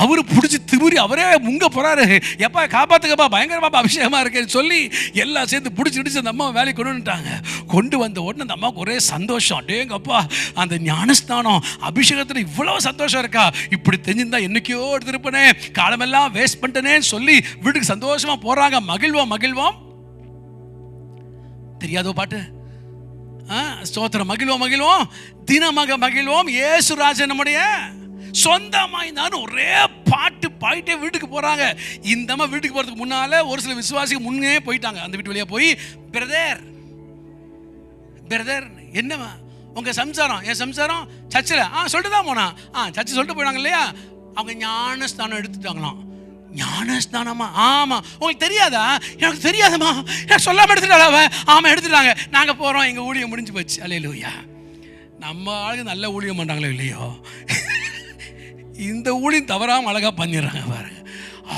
அவரு பிடிச்சி திமுறி அவரே முங்க போறாரு. எப்பா காப்பாத்துக்கப்பா, பயங்கரமா அபிஷேகமா இருக்கேன்னு சொல்லி எல்லாம் சேர்ந்து பிடிச்சி அந்த அம்மா வேலைக்கு கொண்டு வந்துட்டாங்க. கொண்டு வந்த உடனே அந்த அம்மாவுக்கு ஒரே சந்தோஷம். அடேங்கப்பா, அந்த ஞானஸ்நானம் அபிஷேகத்தில் இவ்வளவு சந்தோஷம் இருக்கா, இப்படி தெரிஞ்சிருந்தா என்னைக்கோ எடுத்திருப்பனே, காலமெல்லாம் வேஸ்ட் பண்ணிட்டேனேன்னு சொல்லி வீட்டுக்கு சந்தோஷமா போறாங்க. மகிழ்வோம் தெரியாதோ பாட்டு, ஸ்தோத்திரம். மகிழ்வோம் தினமாக மகிழ்வோம், இயேசு ராஜன் நம்முடைய சொந்தமாய் நான் ஒரே பாட்டு பாயிட்டே வீட்டுக்கு போறாங்க. இந்த அம்மா வீட்டுக்கு போறதுக்கு முன்னால ஒரு சில விசுவாசிகள் முன்னே போயிட்டாங்க. அந்த வீட்டு வழியா போய், பிரதர் என்னமா உங்க சம்சாரம், என் சம்சாரம் சர்ச்சில் சொல்லிட்டு தான் போனா, சர்ச்சு சொல்லிட்டு போயிடாங்க இல்லையா, அவங்க ஞானஸ்தானம் எடுத்துட்டாங்களாம். ஞானஸ்தானமா? ஆமா. உங்களுக்கு தெரியாதா? எனக்கு தெரியாதம்மா, எனக்கு சொல்லாம எடுத்துட்டாங்க. ஆமா எடுத்துட்டாங்க, நாங்க போறோம், எங்க ஊழியம் முடிஞ்சு போச்சு. அல்லேலூயா. நம்ம ஆளுங்க நல்ல ஊழியம் பண்றாங்களோ இல்லையோ, இந்த ஊழியம் தவறாம அழகா பண்ணிடுறாங்க பாருங்க.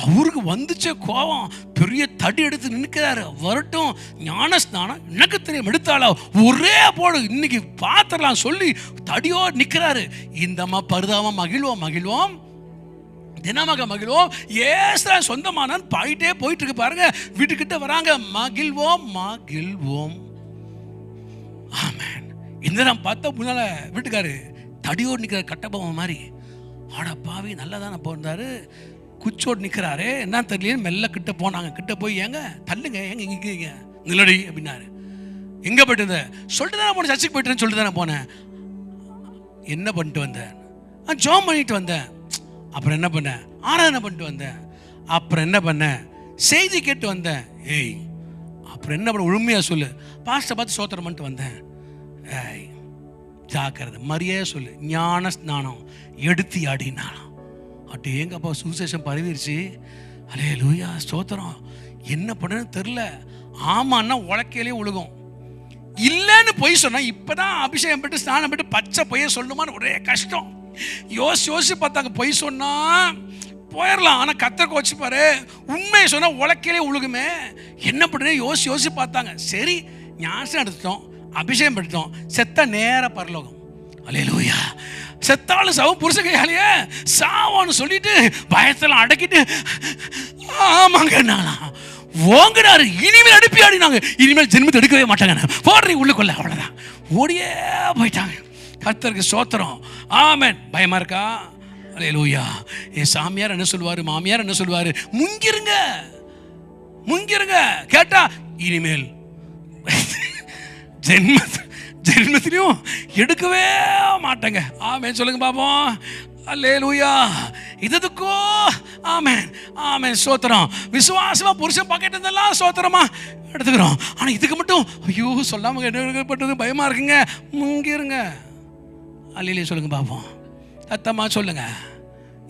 அவருக்கு வந்துச்ச கோபம், பெரிய தடி எடுத்து நிற்கிறாரு. வரட்டும், ஞானஸ்நானம் எனக்கு தெரியும் எடுத்தாளா, ஒரே போடு இன்னைக்கு பாத்திரலாம் சொல்லி தடியோ நிற்கிறாரு. இந்த அம்மா பரிதாபம் மகிழ்வோம் தினமாக மகிழ்வோம், ஏசா சொந்தமானான் பாயிட்டே போயிட்டு இருக்கு பாருங்க. வீட்டுக்கிட்ட வராங்க, மகிழ்வோம். ஆமென். இந்த நான் பார்த்தா முன்னால வீட்டுக்காரு தடியோடு நிற்கிற கட்டபொம்மை மாதிரி. ஆட பாவி, நல்லா தானே போஇருந்தாரு, குச்சோடு நிற்கிறாரு, என்ன தெரியல. மெல்ல கிட்ட போனாங்க. கிட்ட போய், ஏங்க தள்ளுங்க, ஏங்க இங்க நிலடி அப்படின்னாரு. எங்க போயிட்டு இருந்த? சொல்லிட்டு தானே போனேன், சர்ச்சுக்கு போயிட்டுன்னு சொல்லிட்டு தானே போனேன். என்ன பண்ணிட்டு வந்தேன்? ஜாம் பண்ணிட்டு வந்தேன். அப்புறம் என்ன பண்ண? ஆராதனை பண்ணிட்டு வந்தேன். அப்புறம் என்ன பண்ண? செய்தி கேட்டு வந்தேன். ஏய், அப்புறம் என்ன பண்ண? ஒழுமையா சொல்லு. பாஸ்டர் பார்த்து ஸ்தோத்திரம் பண்ணிட்டு வந்தேன். ஏய், ஜாக்கிரதை, மரியாதை சொல்லு. ஞான ஸ்நானம் எடுத்து ஆடினாலும் அட்டு எங்கப்பா சுவிசேஷம் பரவிருச்சு. அல்லேலூயா, ஸ்தோத்திரம். என்ன பண்ணுன்னு தெரில. ஆமான்னா உலக்கையிலே உழுகும். இல்லைன்னு பொய் சொன்னா, இப்பதான் அபிஷேகம் பெற்று ஸ்நானம் பெற்று பச்சை பொய்ய சொல்லணுமான்னு ஒரே கஷ்டம். யோசி பார்த்தாங்க. பொய் சொன்னா போயிடலாம், ஆனால் கத்தர் கோச்சிப்பாரு. உண்மையை சொன்னால் உலக்கையிலே உழுகுமே, என்ன பண்ணுறேன் யோசி பார்த்தாங்க. சரி, ஞானம் எடுத்துட்டோம், அபிஷேகம் எடுத்தோம், செத்த நேர பரலோகம். அல்லேலூயா. செத்தாலும் சாவும், புருஷன் கையாலேயே சாவான்னு சொல்லிட்டு பயத்தெல்லாம் அடக்கிட்டு ஆமாங்க நானா ஓங்கினாரு. இனிமேல் அனுப்பியாடி நாங்க இனிமேல் ஜென்மத்தை எடுக்கவே மாட்டாங்க, போடுறீங்க உள்ளுக்குள்ள, அவ்வளோதான். ஓடியே போயிட்டாங்க. கர்த்தருக்கு ஸ்தோத்திரம். ஆமென். பயமா இருக்கா? அல்லேலூயா. என் சாமியார் என்ன சொல்லுவாரு, மாமியார் என்ன சொல்லுவாரு, முங்கிருங்க முங்கிருங்க கேட்டா இனிமேல் ஜென்மத்திலையும் எடுக்கவே மாட்டேங்க. ஆமென் சொல்லுங்க பாப்போம். அல்லேலூயா. இதுக்கோ ஆமென் ஆமென் ஸ்தோத்திரம். விசுவாசமா புருஷன் பாக்கெட் இருந்தெல்லாம் ஸ்தோத்திரமா எடுத்துக்கிறோம். ஆனா இதுக்கு மட்டும் ஐயோ சொல்லாம எடுக்கப்பட்டது பயமா இருக்குங்க, முங்கிருங்க. அல்லேலூயா சொல்லுங்க பாப்போம். சத்தமா சொல்லுங்க,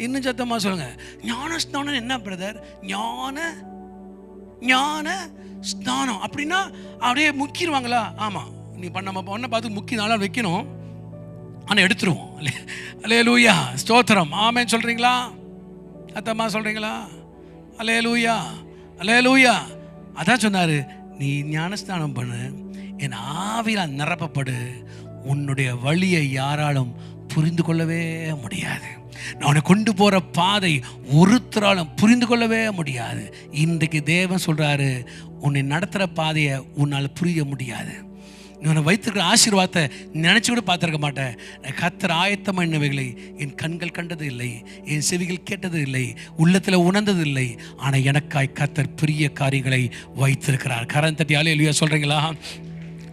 இன்னும் சத்தமா சொல்லுங்க. ஞான ஸ்நானம் என்ன பிரதர்? ஞான ஸ்நானம் அப்படின்னா அப்படியே முக்கிடுவாங்களா? ஆமா, நீ பொண்ணை பார்த்து முக்கி நாளா வைக்கணும், ஆனால் எடுத்துருவோம். அல்லேலூயா ஸ்தோத்திரம். ஆமென் சொல்றீங்களா? சத்தமா சொல்றீங்களா? அல்லேலூயா அல்லேலூயா. அதான் சொன்னாரு, நீ ஞானஸ்நானம் பண்ணு, என் ஆவியால் நிரப்பப்படு, உன்னுடைய வழியை யாராலும் புரிந்து கொள்ளவே முடியாது. நான் உன்னை கொண்டு போற பாதை ஒருத்தராலும் புரிந்து கொள்ளவே முடியாது. இன்றைக்கு தேவன் சொல்றாரு, உன்னை நடத்துகிற பாதையை உன்னால் புரிய முடியாது. நான் வைத்திருக்கிற ஆசீர்வாதத்தை நினைச்சு கூட பார்த்துருக்க மாட்டேன். கர்த்தர் ஆயத்தம் என்னவைகளை என் கண்கள் கண்டது இல்லை, என் செவிகள் கேட்டது இல்லை, உள்ளத்தில் உணர்ந்தது இல்லை. ஆனால் எனக்காய் கர்த்தர் பெரிய காரியங்களை வைத்திருக்கிறார். கரம் தட்டி ஹல்லேலூயா சொல்றீங்களா?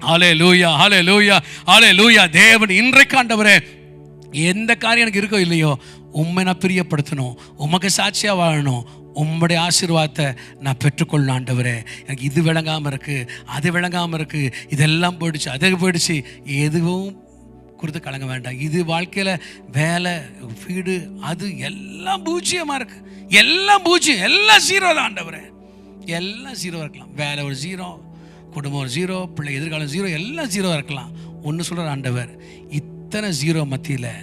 ஹல்லேலூயா ஹல்லேலூயா ஹல்லேலூயா. தேவன் இன்றைக்கு ஆண்டவரே, எந்த காரியம் எனக்கு இருக்கோ இல்லையோ, உண்மை நான் பிரியப்படுத்தணும், உமக்கு சாட்சியாக வாழணும், உம்முடைய ஆசீர்வாதத்தை நான் பெற்றுக்கொள்ளணும் ஆண்டவரே. எனக்கு இது விளங்காமல் இருக்குது, அது விளங்காமல் இருக்குது, இதெல்லாம் போயிடுச்சு, அது போயிடுச்சு, எதுவும் கொடுத்து கலங்க வேண்டாம். இது வாழ்க்கையில் வேலை, வீடு, அது எல்லாம் பூஜ்ஜியமாக இருக்குது, எல்லாம் பூஜ்ஜியம், எல்லாம் ஜீரோ தான் ஆண்டவரே. எல்லாம் ஜீரோ இருக்கலாம். வேலை ஒரு ஜீரோ, குடும்பம் ஒரு ஜீரோ, பிள்ளை எதிர்காலம் ஜீரோ, எல்லாம் ஜீரோ இருக்கலாம். ஒன்று சொல்கிற ஆண்டவர், இத்தனை ஜீரோ மத்தியில்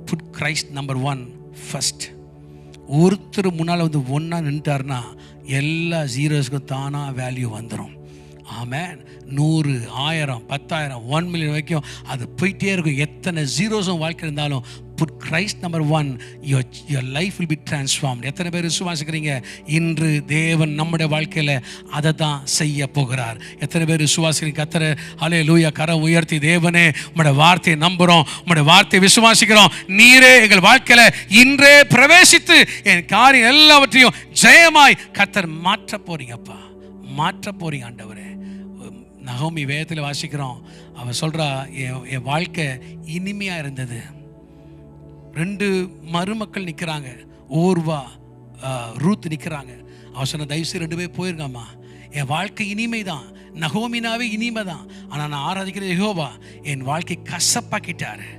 புட் கிரைஸ்ட் நம்பர் 1 ஃபர்ஸ்ட். ஒருத்தர் முன்னால் வந்து ஒன்றா நின்றுட்டாருன்னா எல்லா ஜீரோஸ்க்கும் தானாக வேல்யூ வந்துடும். ஆமென். 100, 1000, 10,000, 1 மில்லியன் வரைக்கும் அது போயிட்டே இருக்கும். எத்தனை ஜீரோஸும் வாழ்க்கை இருந்தாலும் put Christ number 1, your life will be transformed. எத்தனை பேர் விசுவாசிக்கிறீங்க? இன்று தேவன் நம்முடைய வாழ்க்கையில் அதை தான் செய்ய போகிறார். எத்தனை பேர் விசுவாசிக்கிறீங்க? கர்த்தரை ஹல்லேலூயா கரம் உயர்த்தி, தேவனே உம்முடைய வார்த்தையை நம்புகிறோம், உம்முடைய வார்த்தையை விசுவாசிக்கிறோம், நீரே எங்கள் வாழ்க்கையில் இன்றே பிரவேசித்து என் காரியம் எல்லாவற்றையும் ஜெயமாய் கர்த்தர் மாற்ற போறீங்கப்பா, மாற்ற போறீங்க ஆண்டவரே. நகோமி வேதத்தில் வாசிக்கிறோம், அவ சொல்றா, என் வாழ்க்கை இனிமையா இருந்தது. 2 மருமக்கள் நிற்கிறாங்க, ஓர்வா ரூத் நிற்கிறாங்க. அவ சொன்ன, தயவுசெய்து 2 பேர் போயிருங்கம்மா, என் வாழ்க்கை இனிமை தான், நகோமினாவே இனிமை தான். ஆனால் நான் ஆராதிக்கிற யெகோவா என் வாழ்க்கை கசப்பாக்கிட்டாரு.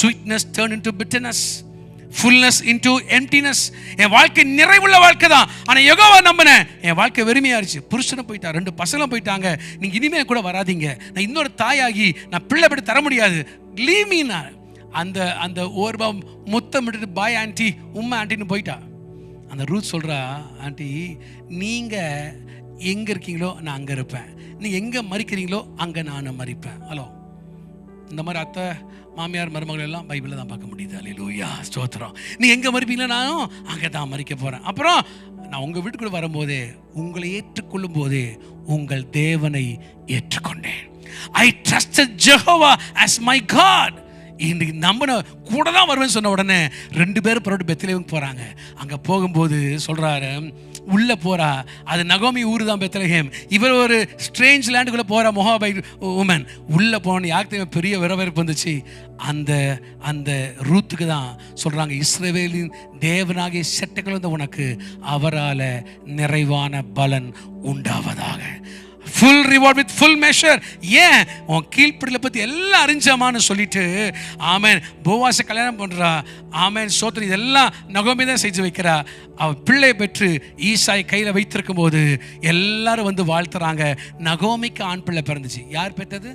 Sweetness turn into bitterness, fullness into emptiness. என் வாழ்க்கை நிறைவுள்ள வாழ்க்கை தான், ஆனால் யெகோவா நம்பினேன், என் வாழ்க்கை வெறுமையாயிருச்சு. புருஷனும் போயிட்டா, 2 பசங்களும் போயிட்டாங்க, நீங்கள் இனிமேல் கூட வராதிங்க, நான் இன்னொரு தாயாகி நான் பிள்ளை படி தர முடியாது, லீவ் மீ. அந்த ஓர்வா முத்தமிட்டு பாய் ஆண்டி, உம்மா ஆண்டின்னு போயிட்டா. அந்த ரூத் சொல்கிறா, ஆண்டி நீங்கள் எங்கே இருக்கீங்களோ நான் அங்கே இருப்பேன், நீங்கள் எங்கே மறிக்கிறீங்களோ அங்கே நான் மறிப்பேன். ஹலோ, இந்த மாதிரி அத்தை மாமியார் மருமகள் எல்லாம் பைபிளில் தான் பார்க்க முடியுது. அல்லேலூயா ஸ்தோத்திரம். நீ எங்கே மறிப்பீங்களோ நானும் அங்கே தான் மறிக்க போகிறேன். அப்புறம் நான் உங்கள் வீட்டுக்குள்ள வரும்போதே, உங்களை ஏற்றுக்கொள்ளும் போதே உங்கள் தேவனை ஏற்றுக்கொண்டேன். I trusted Jehovah as my God. இன்னைக்கு நம்பின கூட தான் வருவேன்னு சொன்ன உடனே 2 பேர் புறப்பட்டு பெத்லகேம் போகிறாங்க. அங்கே போகும்போது சொல்கிறாரு, உள்ளே போகிறா, அது நகோமி ஊர் தான் பெத்லகேம். இவர் ஒரு ஸ்ட்ரேஞ்ச் லேண்டுக்குள்ளே போகிற மொஹாபைட் உமன். உள்ளே போன யாருக்கு பெரிய வரவேற்பு வந்துச்சு. அந்த ரூத்துக்கு தான் சொல்கிறாங்க, இஸ்ரவேலின் தேவனாகிய சட்டைகள் வந்து உனக்கு அவரால் நிறைவான பலன் உண்டாவதாக. Full reward with full measure. ஏன்? உன் கீழ்ப்படியில் பற்றி எல்லாம் அறிஞ்சமான்னு சொல்லிட்டு ஆமேன் போவாசை கல்யாணம் பண்ணுறா. ஆமேன் சோத்திரம். இதெல்லாம் நகோமி தான் செஞ்சு வைக்கிறா. அவன் பிள்ளை பெற்று ஈசாய் கையில் வைத்திருக்கும் போது எல்லாரும் வந்து வாழ்த்துறாங்க. நகோமிக்கு ஆண் பிள்ளை பிறந்துச்சு. யார் பெற்றது?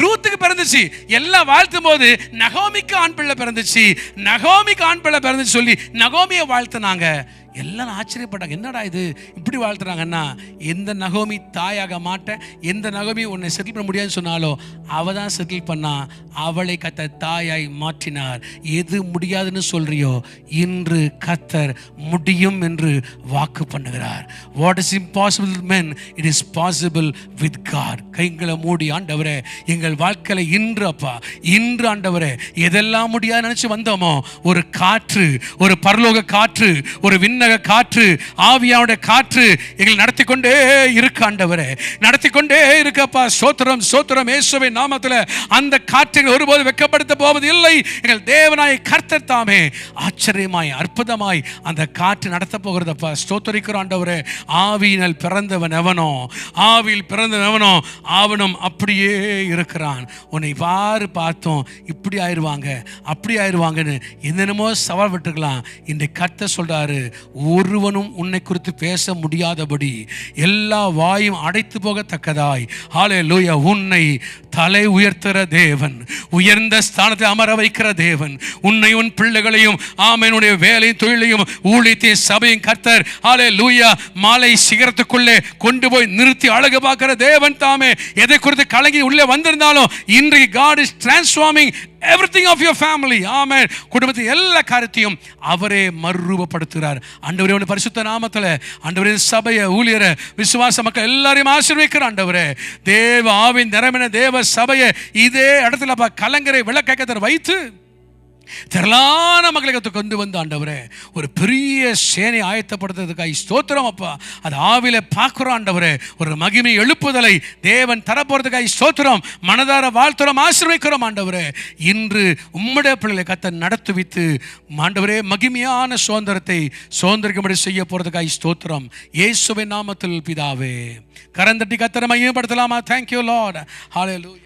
ரூத்துக்கு பிறந்துச்சு. எல்லாம் வாழ்த்தும் போது நகோமிக்கு ஆண் பிள்ளை பிறந்துச்சு. நகோமிக்கு ஆண் பிள்ளை பிறந்துச்சு சொல்லி நகோமியை வாழ்த்துனாங்க. எல்லாரும் ஆச்சரியப்பட்டாங்க, என்னடா இது இப்படி வாழ்த்துறாங்கன்னா, எந்த நகோமி தாயாக மாட்டேன், எந்த நகோமி உன்னை செட்டில் பண்ண முடியாதுன்னு சொன்னாலோ அவள் தான் செட்டில் பண்ணா, அவளை கர்த்தர் தாயாய் மாற்றினார். எது முடியாதுன்னு சொல்றியோ இன்று கர்த்தர் முடியும் என்று வாக்கு பண்ணுகிறார். What is impossible with men, it is possible with God. கைகளை மூடி, ஆண்டவரே எங்கள் வாழ்க்கையில இன்று அப்பா, இன்று ஆண்டவரே எதெல்லாம் முடியாது நினைச்சு வந்தோமோ, ஒரு காற்று, ஒரு பரலோக காற்று, ஒரு விண்ணக காற்று, ஆவியாவுடைய காற்று எங்களை நடத்தி கொண்டே இருக்க ஆண்டவரே, நடத்தி கொண்டே இருக்கப்பா. ஸ்தோத்திரம் ஸ்தோத்திரம் இயேசுவின் நாமத்தில். அந்த காற்றை ஒருபோது வெட்கப்படுத்த போவது இல்லை. எங்கள் தேவனாய் கர்த்தர் தாமே ஆச்சரியமாய் அற்புதமாய் அந்த காற்று நடத்த போகிறதப்பா. ஸ்தோத்திரிக்கிறோம் ஆண்டவரே. ஆவியினால் பிறந்தவன் எவனோ, ஆவியில் பிறந்தவன் எவனோ அவனும் அப்படியே இருக்கிறான். உன்னை பாரு பார்த்தோம், இப்படி ஆயிடுவாங்க அப்படி ஆயிடுவாங்கன்னு என்னென்னமோ சவால் விட்டுருக்கலாம். இன்றைக்கு கர்த்தர் சொல்றாரு, ஒருவனும் உன்னை குறித்து பேச முடியாதபடி எல்லா வாயும் அடைத்து போகத்தக்கதாய் ஹல்லேலூயா உன்னை தலை உயர்த்துகிற தேவன், உயர்ந்த ஸ்தானத்தை அமர வைக்கிற தேவன், உன்னை உன் பிள்ளைகளையும் ஆமெனுடைய வேலையும் தொழிலையும் ஊழியத்தையும் சபையும் கர்த்தர் ஹல்லேலூயா மாலை சிகரத்துக்குள்ளே கொண்டு போய் நிறுத்தி அழகு பார்க்கிற தேவன் தாமே. எதை குறித்து கலங்கி உள்ளே வந்திருந்தாலும் இன்றைக்கு God is transforming everything of your family. ஆமென். குடும்பத்தின் எல்லா காரியத்தையும் அவரே மறுரூபப்படுத்துகிறார். ஆண்டவரே உன் பரிசுத்த நாமத்தில் ஆண்டவரே சபையை, ஊழியரை, விசுவாச மக்கள் எல்லாரையும் ஆசீர்வதிக்கிற ஆண்டவரே. தேவ ஆவின் நிரம்பின தேவ சபையை இதே இடத்துல கலங்கரை விளக்கேக்கத்தர் வைத்து திரளான மக்களை கொண்டு வந்து ஆண்டவரே ஒரு பெரிய சேனை ஆயத்தப்படுத்துறதுக்காய் ஸ்தோத்திரம் அப்பா. அது ஆவில பார்க்கிறோம் ஆண்டவரே. ஒரு மகிமை எழுப்புதலை தேவன் தரப்போறதுக்காய் ஸ்தோத்திரம். மனதார வாழ்த்துறோம், ஆசீர்வதிக்கிறோம் ஆண்டவரே. இன்று உம்முடைய பிள்ளைகளை கர்த்தர் நடத்துவித்து ஆண்டவரே மகிமையான சுதந்திரத்தை சுதந்திரிக்கும்படி செய்ய போறதுக்காய் ஸ்தோத்திரம். இயேசுவின் நாமத்தில் பிதாவே. கரந்தட்டி கர்த்தரை மகிமைப்படுத்தலாமா? Thank you Lord. Hallelujah.